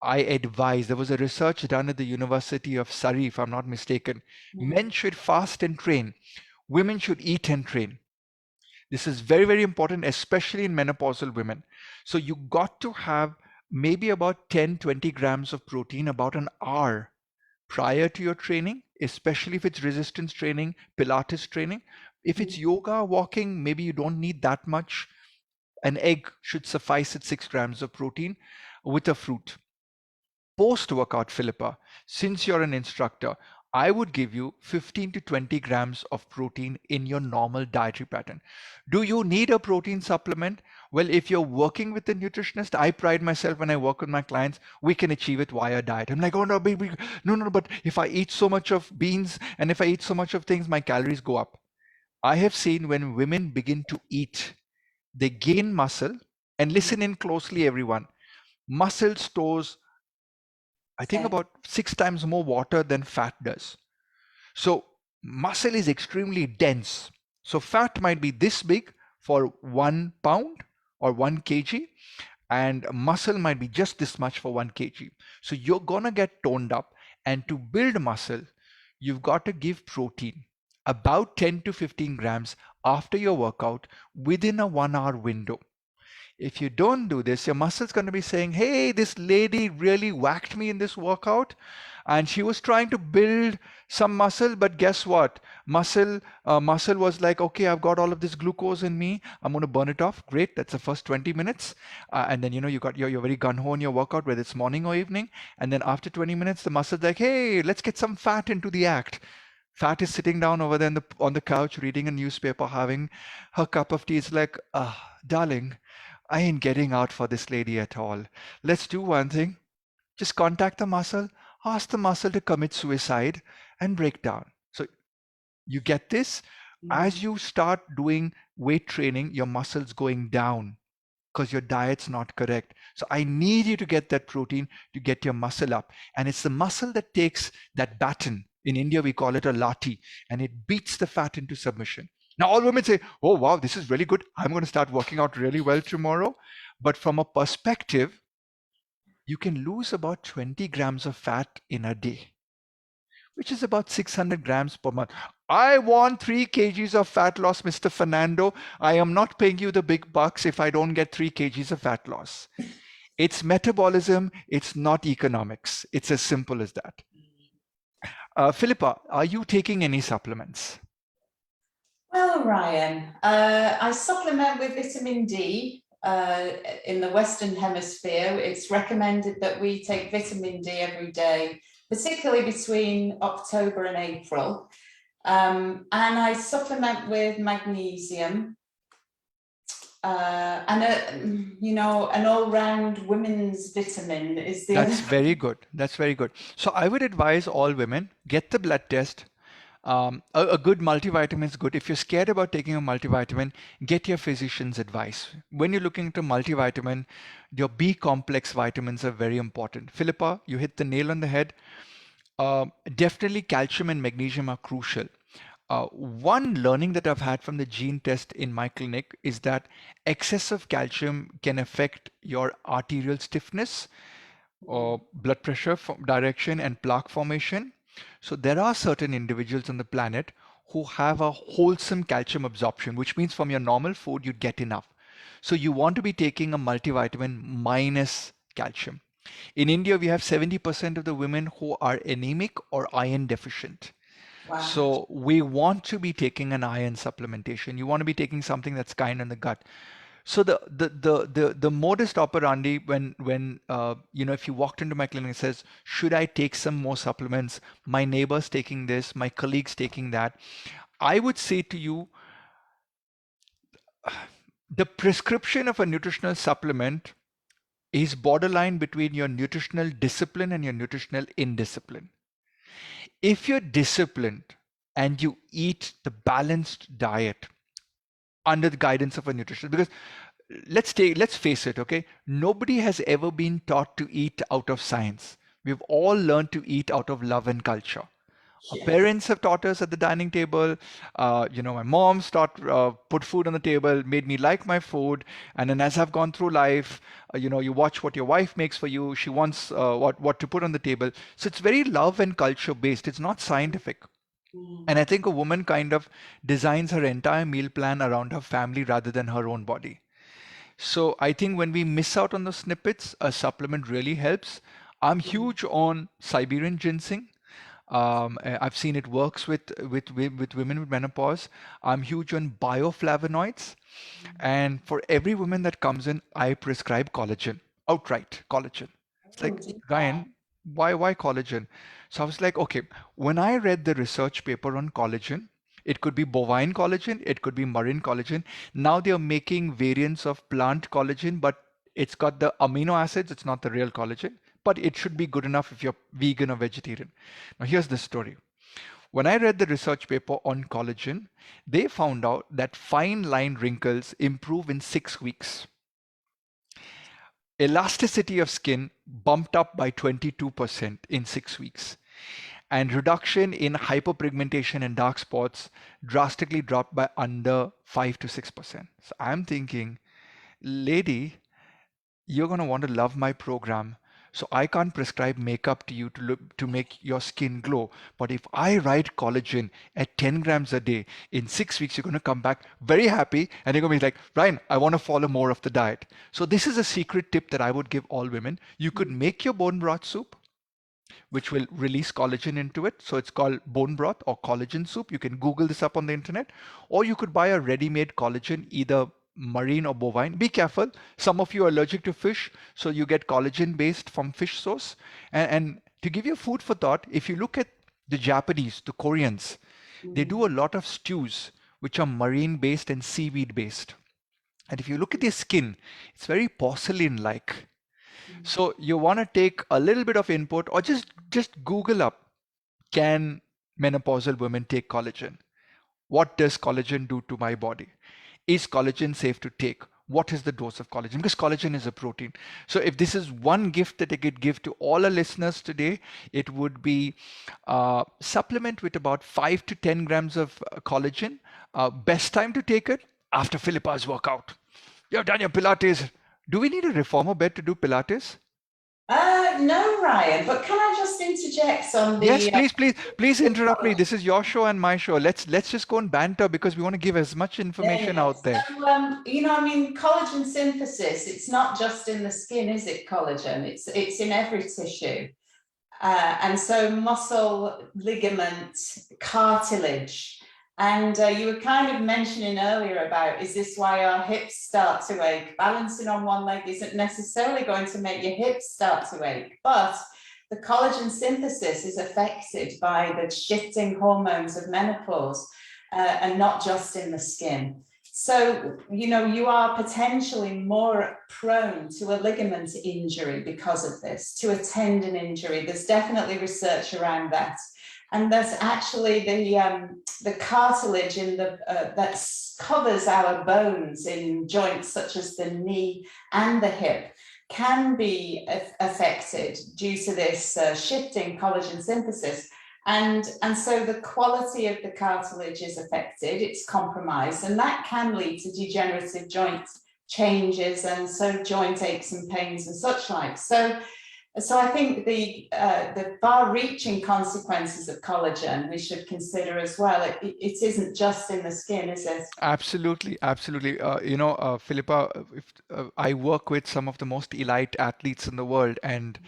I advise, there was a research done at the University of Surrey, if I'm not mistaken. Men should fast and train. Women should eat and train. This is very, very important, especially in menopausal women. So you got to have maybe about 10-20 grams of protein about an hour prior to your training, especially if it's resistance training, Pilates training. If it's yoga, walking, maybe you don't need that much. An egg should suffice at 6 grams of protein with a fruit. Post-workout, Philippa, since you're an instructor, I would give you 15 to 20 grams of protein in your normal dietary pattern. Do you need a protein supplement? Well, if you're working with a nutritionist, I pride myself when I work with my clients, we can achieve it via diet. I'm like, oh no, baby, no, but if I eat so much of beans and if I eat so much of things, my calories go up. I have seen when women begin to eat, they gain muscle. And listen in closely, everyone. Muscle stores, I think, about 6 times more water than fat does. So muscle is extremely dense. So fat might be this big for 1 pound or 1 kg, and muscle might be just this much for 1 kg. So you're gonna get toned up, and to build muscle, you've got to give protein about 10 to 15 grams after your workout within a 1 hour window. If you don't do this, your muscle's going to be saying, hey, this lady really whacked me in this workout and she was trying to build some muscle, but guess what? Muscle was like, okay, I've got all of this glucose in me. I'm going to burn it off. Great. That's the first 20 minutes. And then, you're very gung-ho in your workout, whether it's morning or evening. And then after 20 minutes, the muscle's like, hey, let's get some fat into the act. Fat is sitting down over there on the couch, reading a newspaper, having her cup of tea. It's like, darling, I ain't getting out for this lady at all. Let's do one thing. Just contact the muscle, ask the muscle to commit suicide and break down. So you get this? As you start doing weight training, your muscle's going down because your diet's not correct. So I need you to get that protein to get your muscle up. And it's the muscle that takes that baton In India, we call it a lati, and it beats the fat into submission. Now, all women say, oh, wow, this is really good. I'm going to start working out really well tomorrow. But from a perspective, you can lose about 20 grams of fat in a day, which is about 600 grams per month. I want 3 kgs of fat loss, Mr. Fernando. I am not paying you the big bucks if I don't get 3 kgs of fat loss. It's metabolism, it's not economics. It's as simple as that. Phillipa, are you taking any supplements? Well, Ryan, I supplement with vitamin D. In the Western Hemisphere, it's recommended that we take vitamin D every day, particularly between October and April. And I supplement with magnesium. And an all-round women's vitamin is the That's other. very good. That's very good. So I would advise all women get the blood test. A good multivitamin is good. If you're scared about taking a multivitamin, get your physician's advice. When you're looking into multivitamin, your B complex vitamins are very important. Phillipa, you hit the nail on the head. Definitely calcium and magnesium are crucial. One learning that I've had from the gene test in my clinic is that excess of calcium can affect your arterial stiffness or blood pressure direction and plaque formation. So there are certain individuals on the planet who have a wholesome calcium absorption, which means from your normal food, you get enough. So you want to be taking a multivitamin minus calcium. In India, we have 70% of the women who are anemic or iron deficient. Wow. So we want to be taking an iron supplementation. You want to be taking something that's kind on the gut. So the modus operandi when if you walked into my clinic and says, should I take some more supplements? My neighbor's taking this, my colleague's taking that. I would say to you, the prescription of a nutritional supplement is borderline between your nutritional discipline and your nutritional indiscipline. If you're disciplined and you eat the balanced diet under the guidance of a nutritionist, because let's face it, okay? Nobody has ever been taught to eat out of science. We've all learned to eat out of love and culture. Our Yes. parents have taught us at the dining table. My mom's put food on the table, made me like my food. And then as I've gone through life, you watch what your wife makes for you. She wants what to put on the table. So it's very love and culture based. It's not scientific. And I think a woman kind of designs her entire meal plan around her family rather than her own body. So I think when we miss out on the snippets, a supplement really helps. I'm huge on Siberian ginseng. I've seen it works with women with menopause. I'm huge on bioflavonoids. And for every woman that comes in, I prescribe collagen, outright collagen. It's like, Ryan, why collagen? So I was like, okay, when I read the research paper on collagen, it could be bovine collagen, it could be marine collagen. Now they are making variants of plant collagen, but it's got the amino acids, it's not the real collagen, but it should be good enough if you're vegan or vegetarian. Now, here's the story. When I read the research paper on collagen, they found out that fine line wrinkles improve in 6 weeks. Elasticity of skin bumped up by 22% in 6 weeks. And reduction in hyperpigmentation and dark spots drastically dropped by under 5 to 6%. So I'm thinking, lady, you're going to want to love my program. So I can't prescribe makeup to you to make your skin glow. But if I write collagen at 10 grams a day, in 6 weeks, you're going to come back very happy and you're going to be like, Ryan, I want to follow more of the diet. So this is a secret tip that I would give all women. You could make your bone broth soup, which will release collagen into it. So it's called bone broth or collagen soup. You can Google this up on the internet, or you could buy a ready-made collagen, either marine or bovine. Be careful. Some of you are allergic to fish, so you get collagen based from fish source. And to give you food for thought, if you look at the Japanese, the Koreans, they do a lot of stews which are marine based and seaweed based. And if you look at their skin, it's very porcelain like. So you want to take a little bit of input or just Google up, can menopausal women take collagen? What does collagen do to my body? Is collagen safe to take? what is the dose of collagen? Because collagen is a protein. So if this is one gift that I could give to all our listeners today, it would be supplement with about 5 to 10 grams of collagen. Best time to take it after Philippa's workout. You've done your Pilates. Do we need a reformer bed to do Pilates? No, Ryan, but can I just interject on Yes, the please interrupt me. collagen? This is your show and my show. Let's just go and banter because we want to give as much Yeah, information yeah. out there. So, I mean, collagen synthesis, it's not just in the skin, is it, collagen? It's in every tissue. And so muscle, ligament, cartilage. And you were kind of mentioning earlier about, is this why our hips start to ache? Balancing on one leg isn't necessarily going to make your hips start to ache, but the collagen synthesis is affected by the shifting hormones of menopause, and not just in the skin. So, you are potentially more prone to a ligament injury because of this, to a tendon injury. There's definitely research around that. And there's actually the cartilage in that covers our bones in joints such as the knee and the hip can be affected due to this shifting collagen synthesis. And so the quality of the cartilage is affected, it's compromised, and that can lead to degenerative joint changes, and so joint aches and pains and such like. So I think the far-reaching consequences of collagen we should consider as well. It isn't just in the skin, is it? Absolutely, absolutely. Philippa, if, I work with some of the most elite athletes in the world, and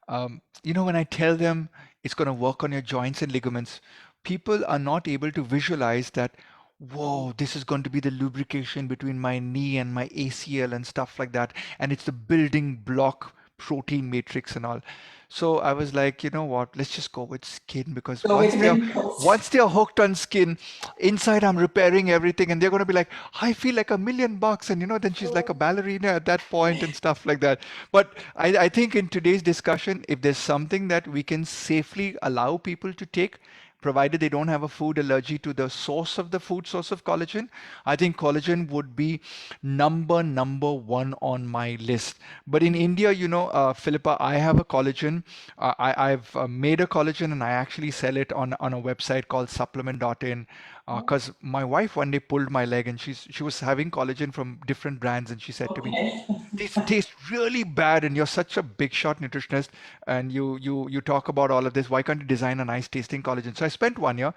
when I tell them it's going to work on your joints and ligaments, people are not able to visualize that, whoa, this is going to be the lubrication between my knee and my ACL and stuff like that. And it's the building block protein matrix and all. So I was like, you know what, let's just go with skin because Go with wrinkles. once they're hooked on skin, inside I'm repairing everything and they're going to be like, I feel like $1 million. And then she's like a ballerina at that point and stuff like that. But I think in today's discussion, if there's something that we can safely allow people to take, provided they don't have a food allergy to the source of the food source of collagen, I think collagen would be number one on my list. But in India, Philippa, I have a collagen. I've made a collagen and I actually sell it on a website called supplement.in, because my wife one day pulled my leg and she was having collagen from different brands and she said to me, Okay. these taste really bad and you're such a big shot nutritionist and you talk about all of this. Why can't you design a nice tasting collagen? So I spent 1 year,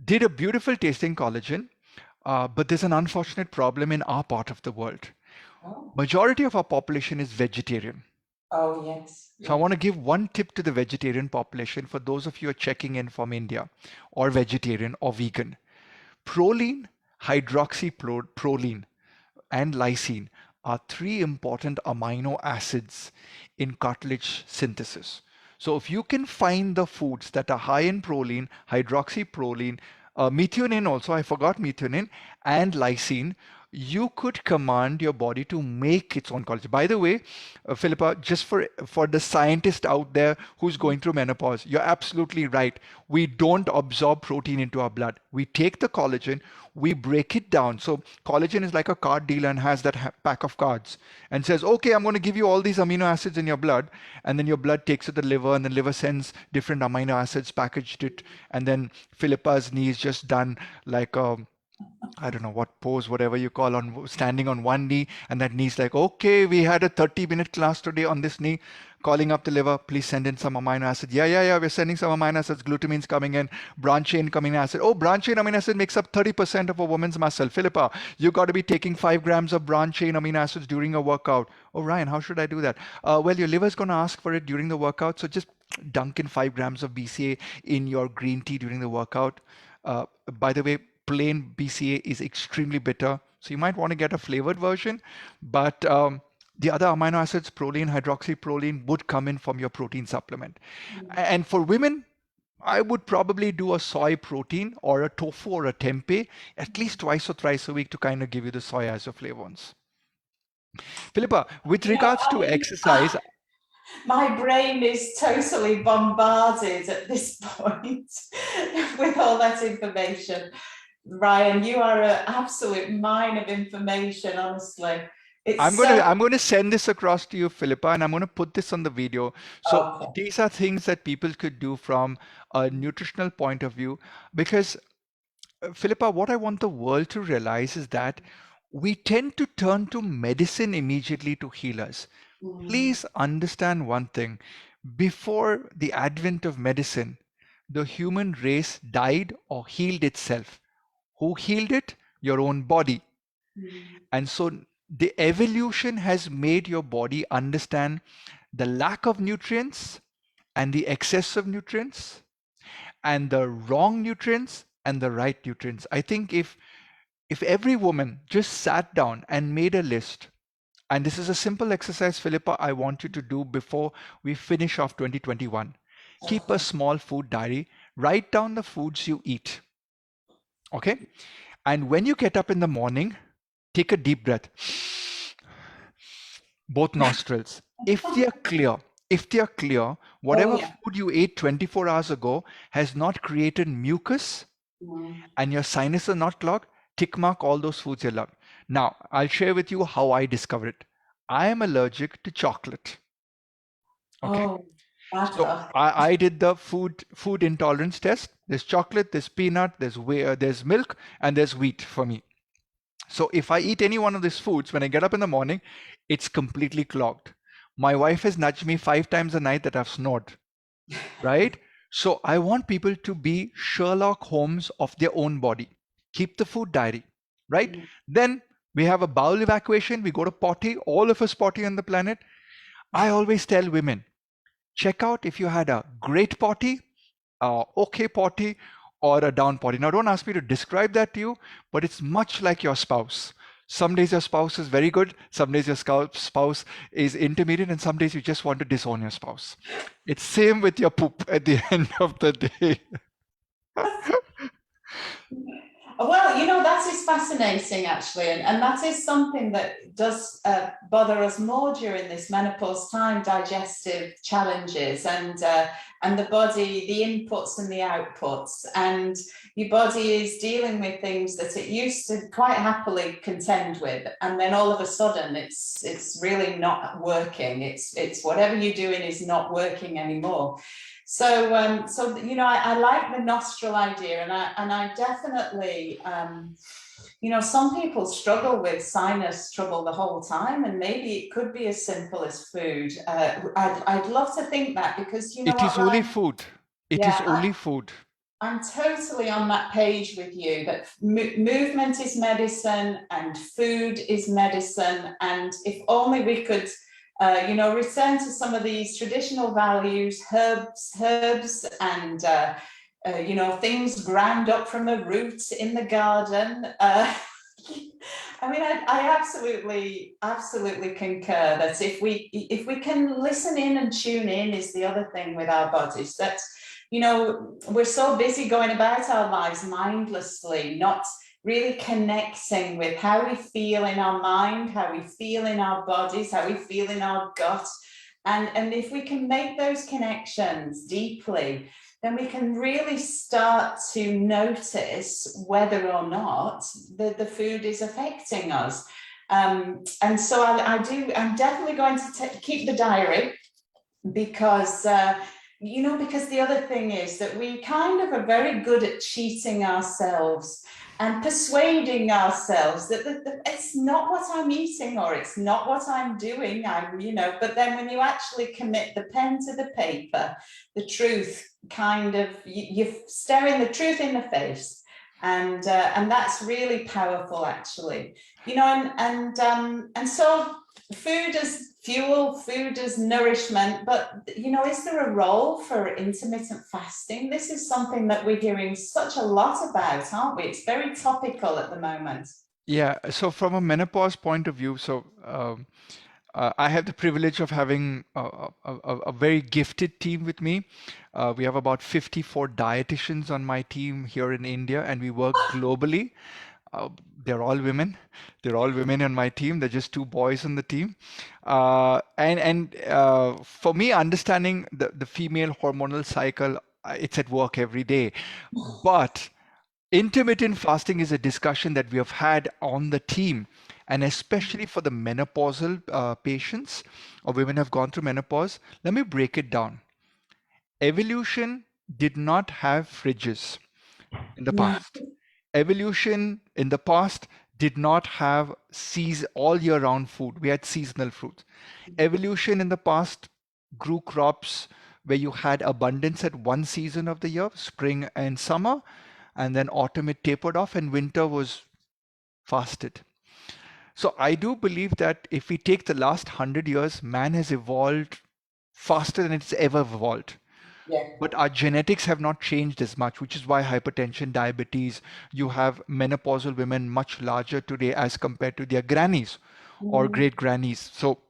did a beautiful tasting collagen, but there's an unfortunate problem in our part of the world. Oh, Majority of our population is vegetarian. oh yes, So I yes. want to give one tip to the vegetarian population for those of you who are checking in from India or vegetarian or vegan. Proline, hydroxyproline, and lysine are three important amino acids in cartilage synthesis. So if you can find the foods that are high in proline, hydroxyproline, methionine also, I forgot methionine, and lysine, you could command your body to make its own collagen. By the way, Philippa, just for the scientist out there who's going through menopause, you're absolutely right. We don't absorb protein into our blood. We take the collagen, we break it down. So collagen is like a card dealer and has that pack of cards and says, okay, I'm going to give you all these amino acids in your blood. And then your blood takes it to the liver and the liver sends different amino acids, packaged it. And then Philippa's knee is just done like a I don't know what pose, whatever you call, on standing on one knee, and that knee's like, okay, we had a 30-minute class today on this knee, calling up the liver, please send in some amino acid. Yeah, we're sending some amino acids, glutamine's coming in, branch chain amino acid. Oh, branch chain amino acid makes up 30% of a woman's muscle. Philippa, you got to be taking 5 grams of branch chain amino acids during a workout. Oh, Ryan, how should I do that? Well, your liver's going to ask for it during the workout, so just dunk in 5 grams of BCA in your green tea during the workout. By the way, plain BCA is extremely bitter. So you might want to get a flavored version, but the other amino acids, proline, hydroxyproline, would come in from your protein supplement. And for women, I would probably do a soy protein or a tofu or a tempeh at least twice or thrice a week to kind of give you the soy isoflavones. Philippa, with regards I to mean, exercise, my brain is totally bombarded at this point with all that information. Ryan, you are an absolute mine of information, honestly. I'm It's going to so I'm going to send this across to you, Philippa, and I'm going to put this on the video. So okay. these are things that people could do from a nutritional point of view, because Philippa, what I want the world to realize is that we tend to turn to medicine immediately to heal us. Mm, Please understand one thing. Before the advent of medicine, the human race died or healed itself. Who healed it? Your own body. mm, And so the evolution has made your body understand the lack of nutrients and the excess of nutrients and the wrong nutrients and the right nutrients. I think if every woman just sat down and made a list, and this is a simple exercise, Philippa, I want you to do before we finish off 2021. Keep a okay. small food diary, write down the foods you eat. Okay? And when you get up in the morning, take a deep breath, both nostrils. If they are clear, Oh whatever yeah. food you ate 24 hours ago has not created mucus Mm. and your sinus are not clogged, tick mark all those foods you love. Now, I'll share with you how I discovered it. I am allergic to chocolate. Okay. Oh, bad So luck. I did the food intolerance test. There's chocolate, there's peanut, there's milk, and there's wheat for me. So if I eat any one of these foods, when I get up in the morning, it's completely clogged. My wife has nudged me 5 times a night that I've snored, right? So I want people to be Sherlock Holmes of their own body. Keep the food diary, right? Mm. Then we have a bowel evacuation. We go to potty, all of us potty on the planet. I always tell women, check out if you had a great potty, okay potty, or a down potty. Now, don't ask me to describe that to you, but it's much like your spouse. Some days your spouse is very good, some days your spouse is intermediate, and some days you just want to disown your spouse. It's same with your poop at the end of the day. Well, that is fascinating actually, and that is something that does bother us more during this menopause time: digestive challenges and the body, the inputs and the outputs, and your body is dealing with things that it used to quite happily contend with, and then all of a sudden it's really not working. It's whatever you're doing is not working anymore. So I like the nostril idea, and I definitely, some people struggle with sinus trouble the whole time, and maybe it could be as simple as food. I'd love to think that, because you know It what, is only Ryan? food. It is Yeah, only food. I'm totally on that page with you, that movement is medicine and food is medicine. And if only we could, return to some of these traditional values, herbs and, things ground up from the roots in the garden. I mean, I absolutely concur that if we can listen in and tune in is the other thing with our bodies. That's, we're so busy going about our lives mindlessly, not really connecting with how we feel in our mind, how we feel in our bodies, how we feel in our gut. And if we can make those connections deeply, then we can really start to notice whether or not the food is affecting us. And so I'm definitely going to keep the diary, because because the other thing is that we kind of are very good at cheating ourselves and persuading ourselves that it's not what I'm eating, or it's not what I'm doing. But then when you actually commit the pen to the paper, the truth kind of, you're staring the truth in the face. And that's really powerful, actually. And so food as fuel, food as nourishment, but is there a role for intermittent fasting? This is something that we're hearing such a lot about, aren't we? It's very topical at the moment. Yeah, so from a menopause point of view, I have the privilege of having a very gifted team with me. We have about 54 dietitians on my team here in India, and we work globally. Uh, they're all women. They're all women on my team. They're just two boys on the team. And for me, understanding the female hormonal cycle, it's at work every day. But Intermittent fasting is a discussion that we have had on the team, and especially for the menopausal patients or women who have gone through menopause. Let me break it down. Evolution did not have fridges in the No. past. Evolution in the past did not have all year round food. We had seasonal fruits. Evolution in the past grew crops where you had abundance at one season of the year, spring and summer, and then autumn it tapered off, and winter was fasted. So I do believe that if we take the last 100 years, man has evolved faster than it's ever evolved. Yeah. But our genetics have not changed as much, which is why hypertension, diabetes, you have menopausal women much larger today as compared to their grannies or Mm. great grannies. So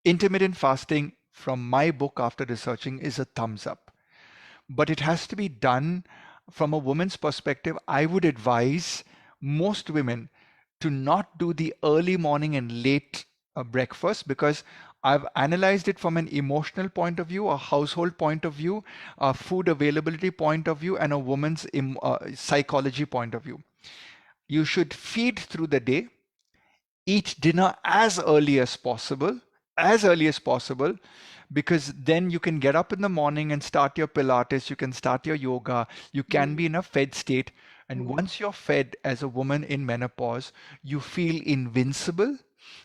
intermittent fasting, from my book after researching, is a thumbs up. But it has to be done from a woman's perspective. I would advise most women to not do the early morning and late breakfast, because I've analyzed it from an emotional point of view, a household point of view, a food availability point of view, and a woman's psychology point of view. You should feed through the day, eat dinner as early as possible, because then you can get up in the morning and start your Pilates, you can start your yoga, you can be Mm. in a fed state. And Mm. once you're fed as a woman in menopause, you feel invincible.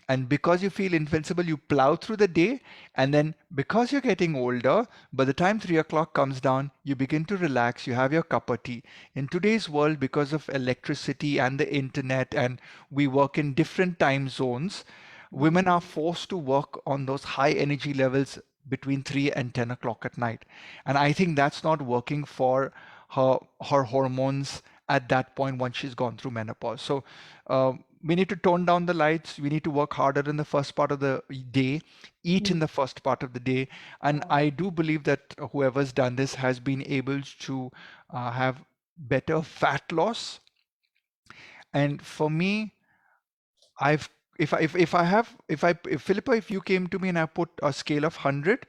And because you feel invincible, you plow through the day. And then because you're getting older, by the time 3 o'clock comes down, you begin to relax, you have your cup of tea. In today's world, because of electricity and the internet, and we work in different time zones, women are forced to work on those high energy levels between 3 and 10 o'clock at night. And I think that's not working for her hormones at that point once she's gone through menopause. So we need to tone down the lights. We need to work harder in the first part of the day, eat in Mm. the first part of the day. And I do believe that whoever's done this has been able to have better fat loss. And for me, I've if I have if Philippa, if you came to me and I put a scale of 100,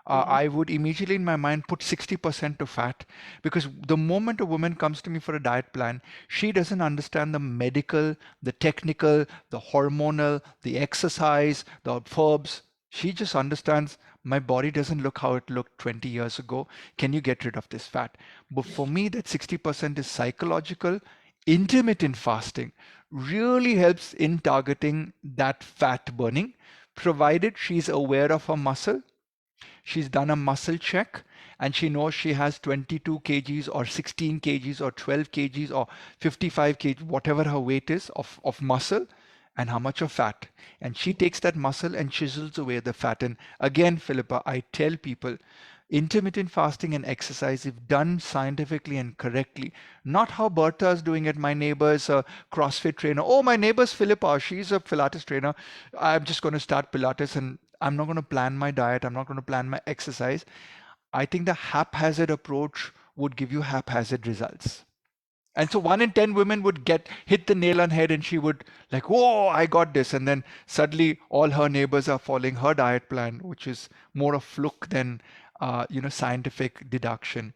Mhm. I would immediately in my mind put 60% to fat, because the moment a woman comes to me for a diet plan, she doesn't understand the medical, the technical, the hormonal, the exercise, the verbs. She just understands my body doesn't look how it looked 20 years ago. Can you get rid of this fat? But for me, that 60% is psychological. Intermittent fasting really helps in targeting that fat burning, provided she's aware of her muscle, she's done a muscle check, and she knows she has 22 kgs or 16 kgs or 12 kgs or 55 kgs, whatever her weight is of muscle, and how much of fat. And she takes that muscle and chisels away the fat. And again, Philippa, I tell people, intermittent fasting and exercise, if done scientifically and correctly, not how Bertha's doing it, my neighbor's a CrossFit trainer. Oh, my neighbor's Philippa, she's a Pilates trainer. I'm just going to start Pilates and I'm not going to plan my diet. I'm not going to plan my exercise. I think the haphazard approach would give you haphazard results. And so 1 in 10 women would get hit the nail on head, and she would like, whoa, I got this. And then suddenly all her neighbors are following her diet plan, which is more a fluke than scientific deduction.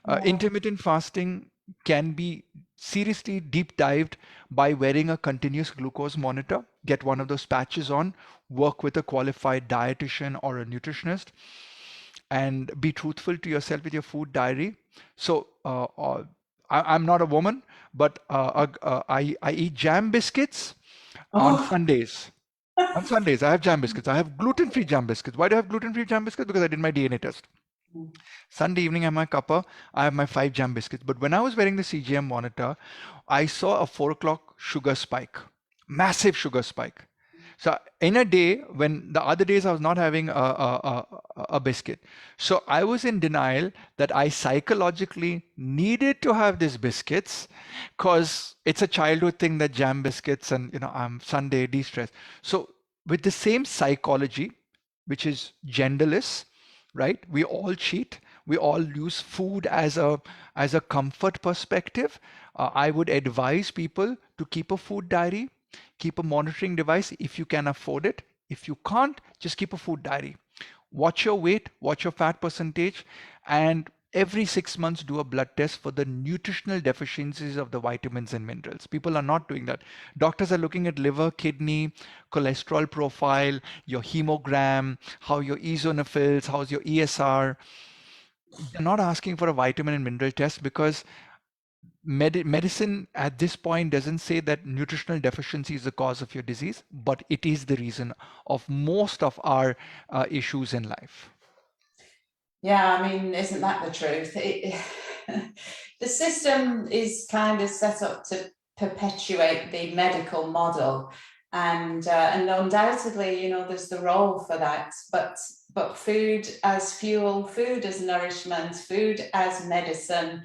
Yeah. Intermittent fasting can be seriously deep dived by wearing a continuous glucose monitor. Get one of those patches on, work with a qualified dietitian or a nutritionist, and be truthful to yourself with your food diary. So I'm not a woman, but I eat jam biscuits on Oh. Sundays. On Sundays, I have jam biscuits. I have gluten-free jam biscuits. Why do I have gluten-free jam biscuits? Because I did my DNA test. Sunday evening, I have my cuppa. I have my 5 jam biscuits. But when I was wearing the CGM monitor, I saw a 4 o'clock sugar spike, massive sugar spike. So in a day, when the other days I was not having a biscuit, so I was in denial that I psychologically needed to have these biscuits, because it's a childhood thing, that jam biscuits, and I'm Sunday de-stress. So with the same psychology, which is genderless, right? We all cheat. We all use food as a comfort perspective. I would advise people to keep a food diary, keep a monitoring device if you can afford it. If you can't, just keep a food diary. Watch your weight, watch your fat percentage, and every 6 months do a blood test for the nutritional deficiencies of the vitamins and minerals. People are not doing that. Doctors are looking at liver, kidney, cholesterol profile, your hemogram, how your eosinophils, how's your ESR. They're not asking for a vitamin and mineral test because medicine at this point doesn't say that nutritional deficiency is the cause of your disease, but it is the reason of most of our issues in life. Yeah, I mean, isn't that the truth? The system is kind of set up to perpetuate the medical model, and undoubtedly, you know, there's the role for that. But food as fuel, food as nourishment, food as medicine,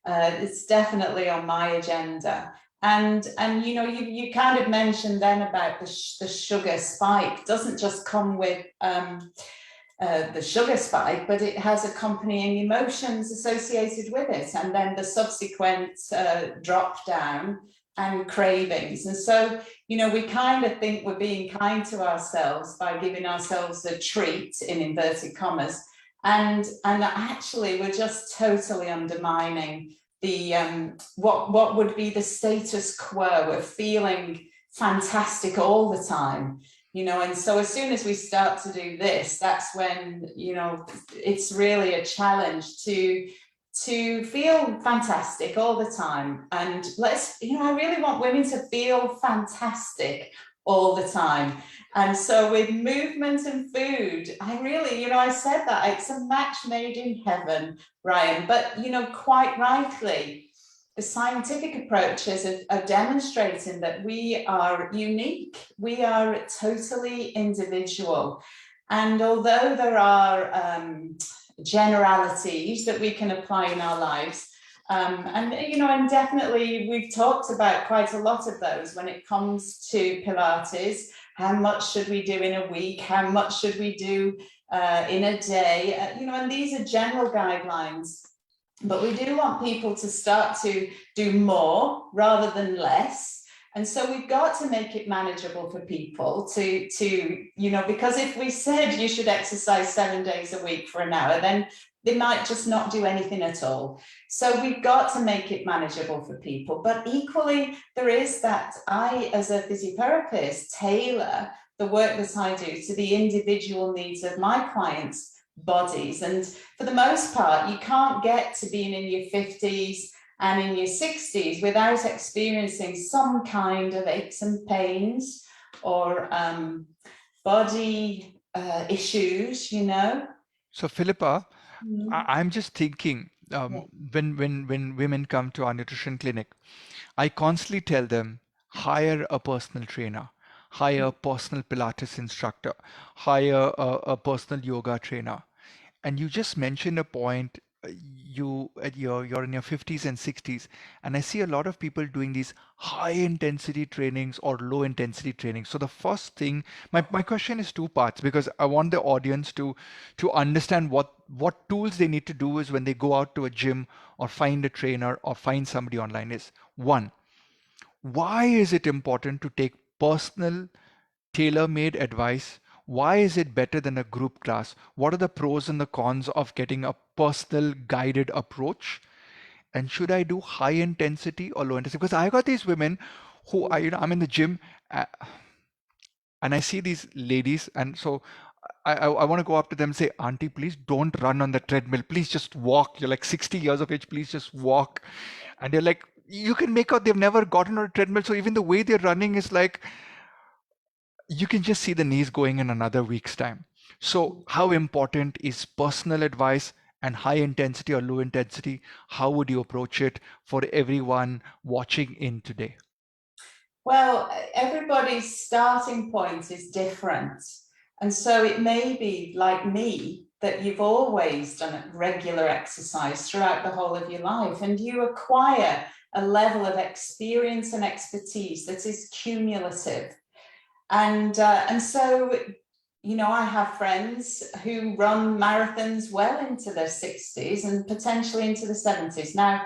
it's definitely on my agenda. And you know, you kind of mentioned then about the sugar spike. It doesn't just come with the sugar spike, but it has accompanying emotions associated with it, and then the subsequent drop down and cravings. And so, you know, we kind of think we're being kind to ourselves by giving ourselves a treat in inverted commas, and actually we're just totally undermining the what would be the status quo of feeling fantastic all the time, you know. And so as soon as we start to do this, that's when, you know, it's really a challenge to feel fantastic all the time. And let's, you know, I really want women to feel fantastic all the time. And so with movement and food, I really, you know, I said that it's a match made in heaven, Ryan, but, you know, quite rightly, the scientific approaches are demonstrating that we are unique, we are totally individual. And although there are generalities that we can apply in our lives, and you know, and definitely we've talked about quite a lot of those when it comes to Pilates. How much should we do in a week? How much should we do in a day? You know, and these are general guidelines. But we do want people to start to do more rather than less. And so we've got to make it manageable for people to, you know, because if we said you should exercise 7 days a week for an hour, then they might just not do anything at all. So we've got to make it manageable for people. But equally, there is that I, as a physiotherapist, tailor the work that I do to the individual needs of my clients' bodies. And for the most part, you can't get to being in your 50s and in your 60s without experiencing some kind of aches and pains or body issues, you know. So, Philippa, Mm. I'm just thinking Yeah. when women come to our nutrition clinic, I constantly tell them hire a personal trainer, hire a personal Pilates instructor, hire a personal yoga trainer. And you just mentioned a point. You're in your 50s and 60s, and I see a lot of people doing these high intensity trainings or low intensity trainings. So the first thing, my question is two parts because I want the audience to understand what tools they need to do is when they go out to a gym or find a trainer or find somebody online is one, why is it important to take personal tailor-made advice? Why is it better than a group class? What are the pros and the cons of getting a personal guided approach? And should I do high intensity or low intensity? Because I got these women who I, I'm in the gym uh, and I see these ladies, and so I want to go up to them and say, Auntie, please don't run on the treadmill. Please just walk. You're like 60 years of age. Please just walk. And they're like, you can make out they've never gotten on a treadmill. So even the way they're running is like, you can just see the knees going in another week's time. So, how important is personal advice and high intensity or low intensity? How would you approach it for everyone watching in today? Well, everybody's starting point is different. And so it may be like me that you've always done regular exercise throughout the whole of your life, and you acquire a level of experience and expertise that is cumulative. And so, you know, I have friends who run marathons well into their 60s and potentially into the 70s. Now,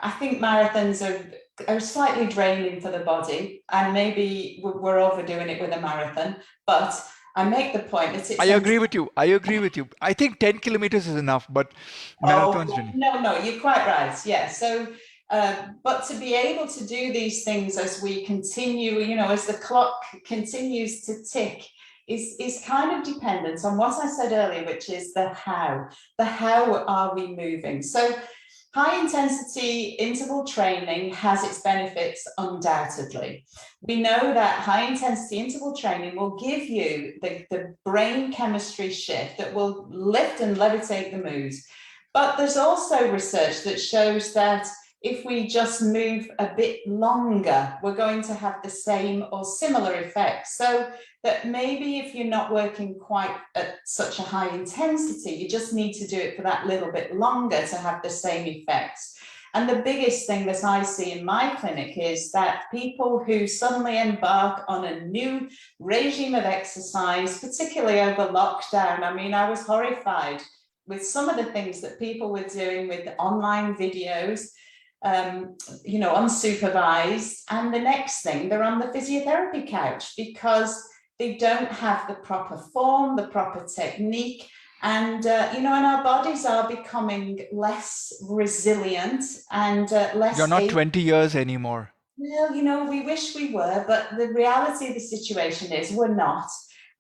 I think marathons are slightly draining for the body, and maybe we're overdoing it with a marathon, but I make the point that I it's agree with you. I agree with you. I think 10 kilometers is enough, but oh, marathons, Jenny. no, you're quite right. Yeah. So, but to be able to do these things as we continue, as the clock continues to tick, is kind of dependent on what I said earlier, which is the how. The how are we moving? So, high intensity interval training has its benefits undoubtedly. We know that high intensity interval training will give you the brain chemistry shift that will lift and levitate the mood. But there's also research that shows that if we just move a bit longer, we're going to have the same or similar effects. So that maybe if you're not working quite at such a high intensity, you just need to do it for that little bit longer to have the same effects. And the biggest thing that I see in my clinic is that people who suddenly embark on a new regime of exercise, particularly over lockdown, I mean, I was horrified with some of the things that people were doing with the online videos, unsupervised. And the next thing, they're on the physiotherapy couch because they don't have the proper form, the proper technique. And and our bodies are becoming less resilient and You're less not able. 20 years anymore. Well, we wish we were, but the reality of the situation is we're not.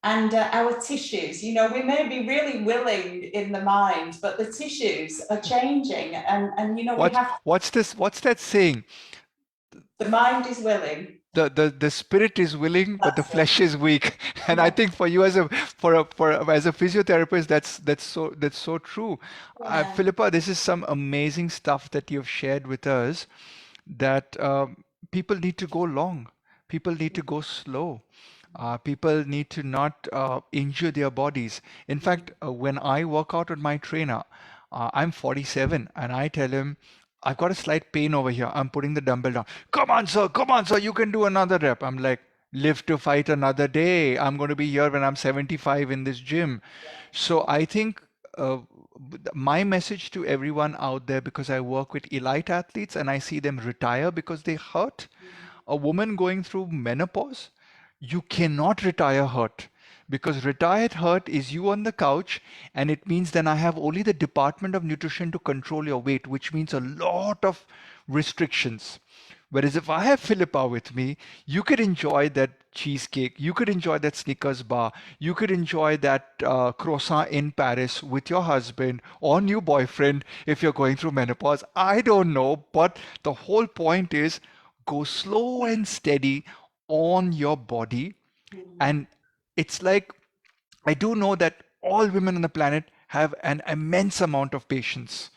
And our tissues, we may be really willing in the mind, but the tissues are changing. And we What have, what's this? What's that saying? the mind is willing. The spirit is willing, but the That's it. flesh is weak. And I Yeah. think for you as as a physiotherapist, that's so true. Yeah. Philippa, this is some amazing stuff that you've shared with us. That people need to go long. People need to go slow. People need to not injure their bodies. In fact, when I work out with my trainer, I'm 47, and I tell him, I've got a slight pain over here. I'm putting the dumbbell down. Come on, sir, you can do another rep. I'm like, live to fight another day. I'm going to be here when I'm 75 in this gym. So I think my message to everyone out there, because I work with elite athletes and I see them retire because they hurt, a woman going through menopause, you cannot retire hurt, because retired hurt is you on the couch, and it means then I have only the Department of Nutrition to control your weight, which means a lot of restrictions. Whereas if I have Philippa with me, you could enjoy that cheesecake, you could enjoy that Snickers bar, you could enjoy that croissant in Paris with your husband or new boyfriend if you're going through menopause. I don't know, but the whole point is go slow and steady on your body. Mhm. And it's like, I do know that all women on the planet have an immense amount of patience.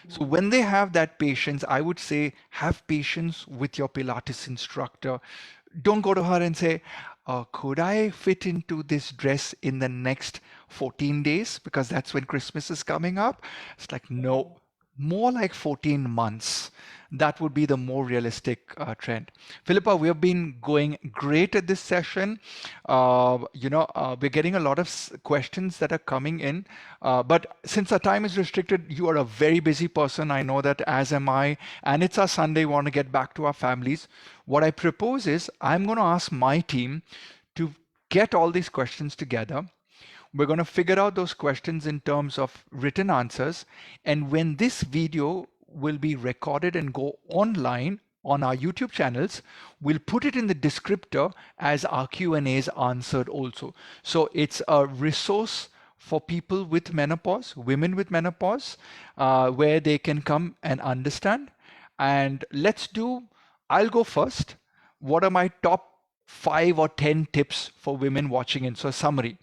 So Mhm. when they have that patience, I would say have patience with your Pilates instructor. Don't go to her and say, could I fit into this dress in the next 14 days? Because that's when Christmas is coming up. It's like, no, more like 14 months. That would be the more realistic trend. Philippa, we have been going great at this session. We're getting a lot of questions that are coming in. But since our time is restricted, you are a very busy person. I know that, as am I. And it's our Sunday, we want to get back to our families. What I propose is I'm going to ask my team to get all these questions together. We're going to figure out those questions in terms of written answers. And when this video will be recorded and go online on our YouTube channels, we'll put it in the descriptor as our Q&As answered also. So it's a resource for people with menopause, women with menopause, where they can come and understand. And I'll go first. What are my top 5 or 10 tips for women watching in? So, summary.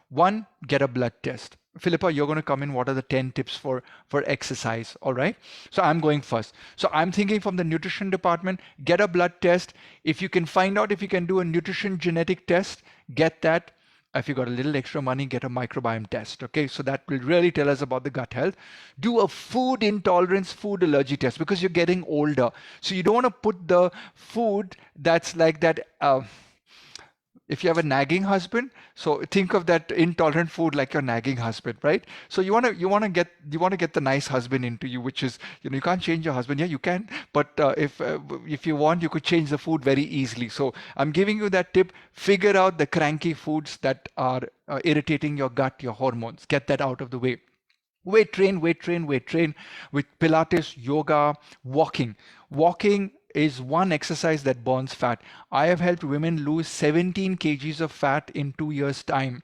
One, get a blood test. Philippa, you're going to come in. What are the 10 tips for exercise? All right. So I'm going first. So I'm thinking from the nutrition department, get a blood test. If you can find out if you can do a nutrition genetic test, get that. If you got a little extra money, get a microbiome test. Okay. So that will really tell us about the gut health. Do a food intolerance, food allergy test, because you're getting older. So you don't want to put the food that's like that. If you have a nagging husband, so think of that intolerant food like your nagging husband, right? So you want to get the nice husband into you, which is, you can't change your husband. Yeah, you can, but if you want, you could change the food very easily. So I'm giving you that tip. Figure out the cranky foods that are irritating your gut, your hormones. Get that out of the way. Weight train, weight train, weight train with Pilates, yoga, walking. Walking is one exercise that burns fat. I have helped women lose 17 kgs of fat in 2 years' time,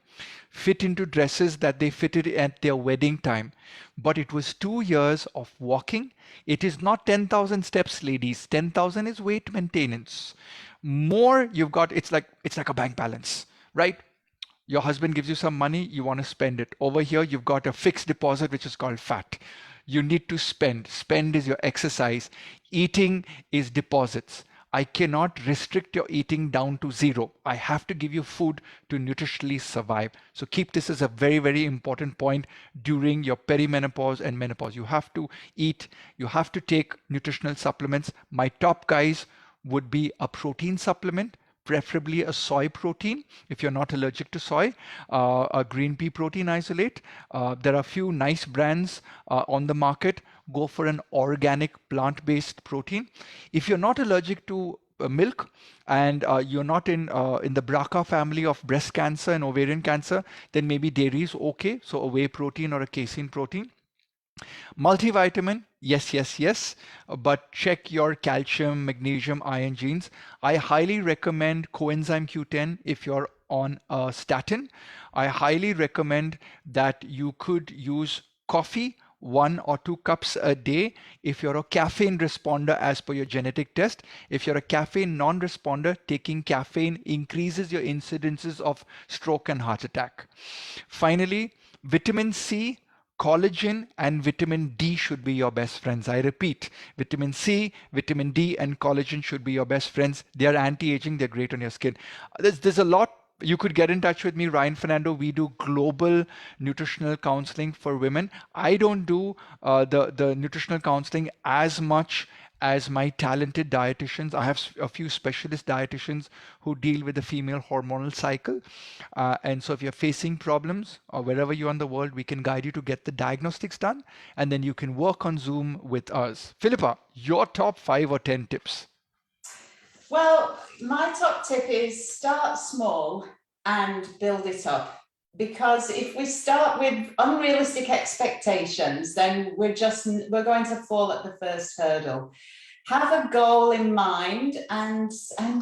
fit into dresses that they fitted at their wedding time. But it was 2 years of walking. It is not 10,000 steps, ladies. 10,000 is weight maintenance. More you've got, it's like a bank balance, right? Your husband gives you some money, you want to spend it. Over here, you've got a fixed deposit, which is called fat. You need to spend. Spend is your exercise. Eating is deposits. I cannot restrict your eating down to zero. I have to give you food to nutritionally survive. So keep this as a very, very important point during your perimenopause and menopause. You have to eat, you have to take nutritional supplements. My top guys would be a protein supplement, preferably a soy protein if you're not allergic to soy, a green pea protein isolate. There are a few nice brands on the market. Go for an organic plant-based protein. If you're not allergic to milk and you're not in the BRCA family of breast cancer and ovarian cancer, then maybe dairy is okay. So a whey protein or a casein protein. Multivitamin, yes, yes, yes, but check your calcium, magnesium, iron genes. I highly recommend coenzyme Q10 if you're on a statin. I highly recommend that you could use coffee 1 or 2 cups a day if you're a caffeine responder as per your genetic test. If you're a caffeine non-responder, taking caffeine increases your incidences of stroke and heart attack. Finally, vitamin C, collagen and vitamin D should be your best friends. I repeat, vitamin C, vitamin D, and collagen should be your best friends. They are anti-aging, they're great on your skin. There's a lot. You could get in touch with me, Ryan Fernando. We do global nutritional counseling for women. I don't do the nutritional counseling as much as my talented dietitians. I have a few specialist dietitians who deal with the female hormonal cycle. And so if you're facing problems or wherever you are in the world, we can guide you to get the diagnostics done. And then you can work on Zoom with us. Philippa, your top 5 or 10 tips. Well, my top tip is start small and build it up. Because if we start with unrealistic expectations, then we're going to fall at the first hurdle. Have a goal in mind and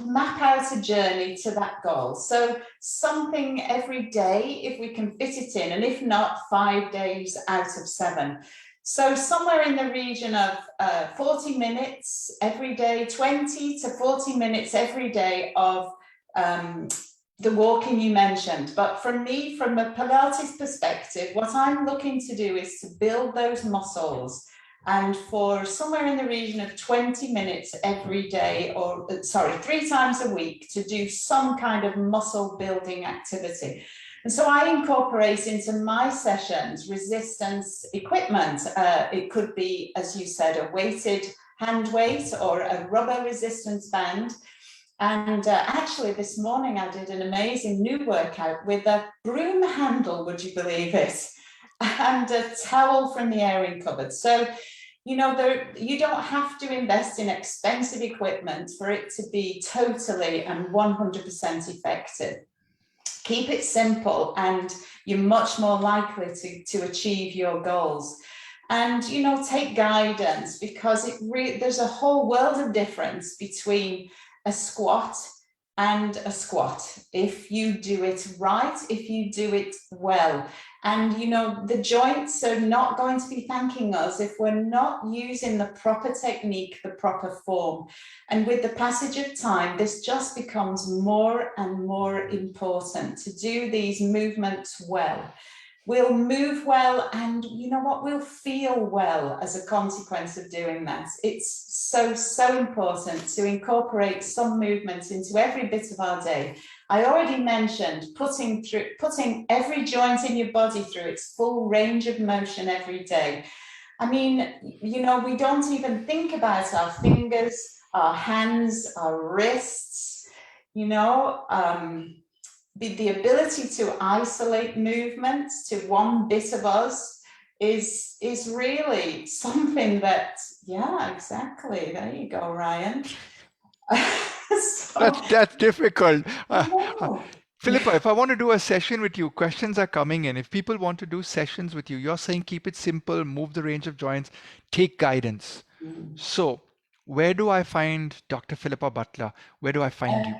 map out a journey to that goal. So something every day, if we can fit it in, and if not, 5 days out of 7. So somewhere in the region of 40 minutes every day, 20 to 40 minutes every day of the walking you mentioned. But for me, from a Pilates perspective, what I'm looking to do is to build those muscles. And for somewhere in the region of 20 minutes every day, or sorry, 3 times a week, to do some kind of muscle building activity. And so I incorporate into my sessions resistance equipment. It could be, as you said, a weighted hand weight or a rubber resistance band. And actually this morning I did an amazing new workout with a broom handle, would you believe it? And a towel from the airing cupboard. So, you don't have to invest in expensive equipment for it to be totally and 100% effective. Keep it simple and you're much more likely to achieve your goals. And, take guidance, because there's a whole world of difference between a squat and a squat, if you do it right, if you do it well. And the joints are not going to be thanking us if we're not using the proper technique, the proper form. And with the passage of time, this just becomes more and more important to do these movements well. We'll move well, and we'll feel well as a consequence of doing that. It's so important to incorporate some movements into every bit of our day. I already mentioned putting every joint in your body through its full range of motion every day. I mean, we don't even think about our fingers, our hands, our wrists, the ability to isolate movements to one bit of us is really something that, yeah, exactly. There you go, Ryan. So, That's difficult. no. Philippa, if I want to do a session with you, questions are coming in. If people want to do sessions with you, you're saying keep it simple, move the range of joints, take guidance. So, where do I find Dr. Philippa Butler? Where do I find you?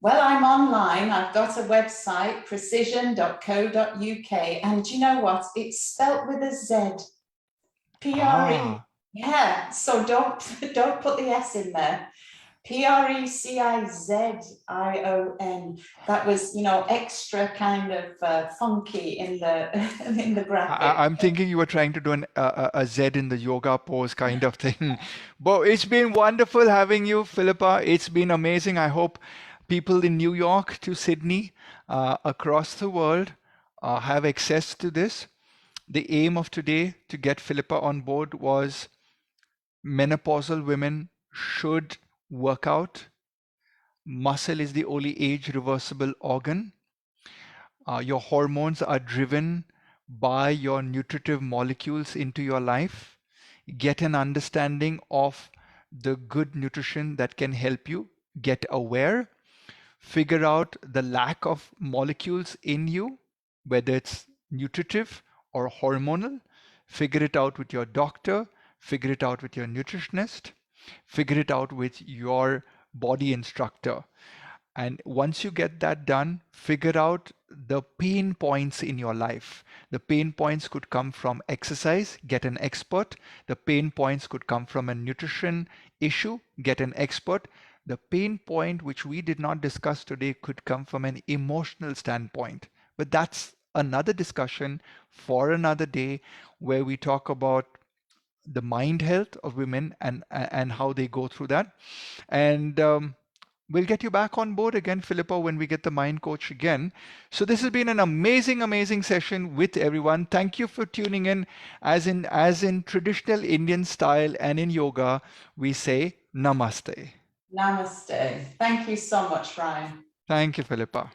Well, I'm online. I've got a website, precision.co.uk. And do you know what? It's spelt with a Z. P-R-E. Ah, Yeah. So don't put the S in there. Precizion. That was, extra kind of funky in the in the graphic. I'm thinking you were trying to do a Z in the yoga pose kind of thing. But it's been wonderful having you, Philippa. It's been amazing. I hope people in New York to Sydney, across the world, have access to this. The aim of today to get Philippa on board was menopausal women should work out. Muscle is the only age reversible organ. Your hormones are driven by your nutritive molecules into your life. Get an understanding of the good nutrition that can help you. Get aware. Figure out the lack of molecules in you, whether it's nutritive or hormonal. Figure it out with your doctor. Figure it out with your nutritionist. Figure it out with your body instructor. And once you get that done, figure out the pain points in your life. The pain points could come from exercise, get an expert. The pain points could come from a nutrition issue, get an expert. The pain point, which we did not discuss today, could come from an emotional standpoint. But that's another discussion for another day where we talk about the mind health of women and how they go through that. And we'll get you back on board again, Philippa, when we get the mind coach again. So this has been an amazing, amazing session with everyone. Thank you for tuning in. As in traditional Indian style and in yoga, we say namaste. Namaste. Thank you so much, Ryan. Thank you, Philippa.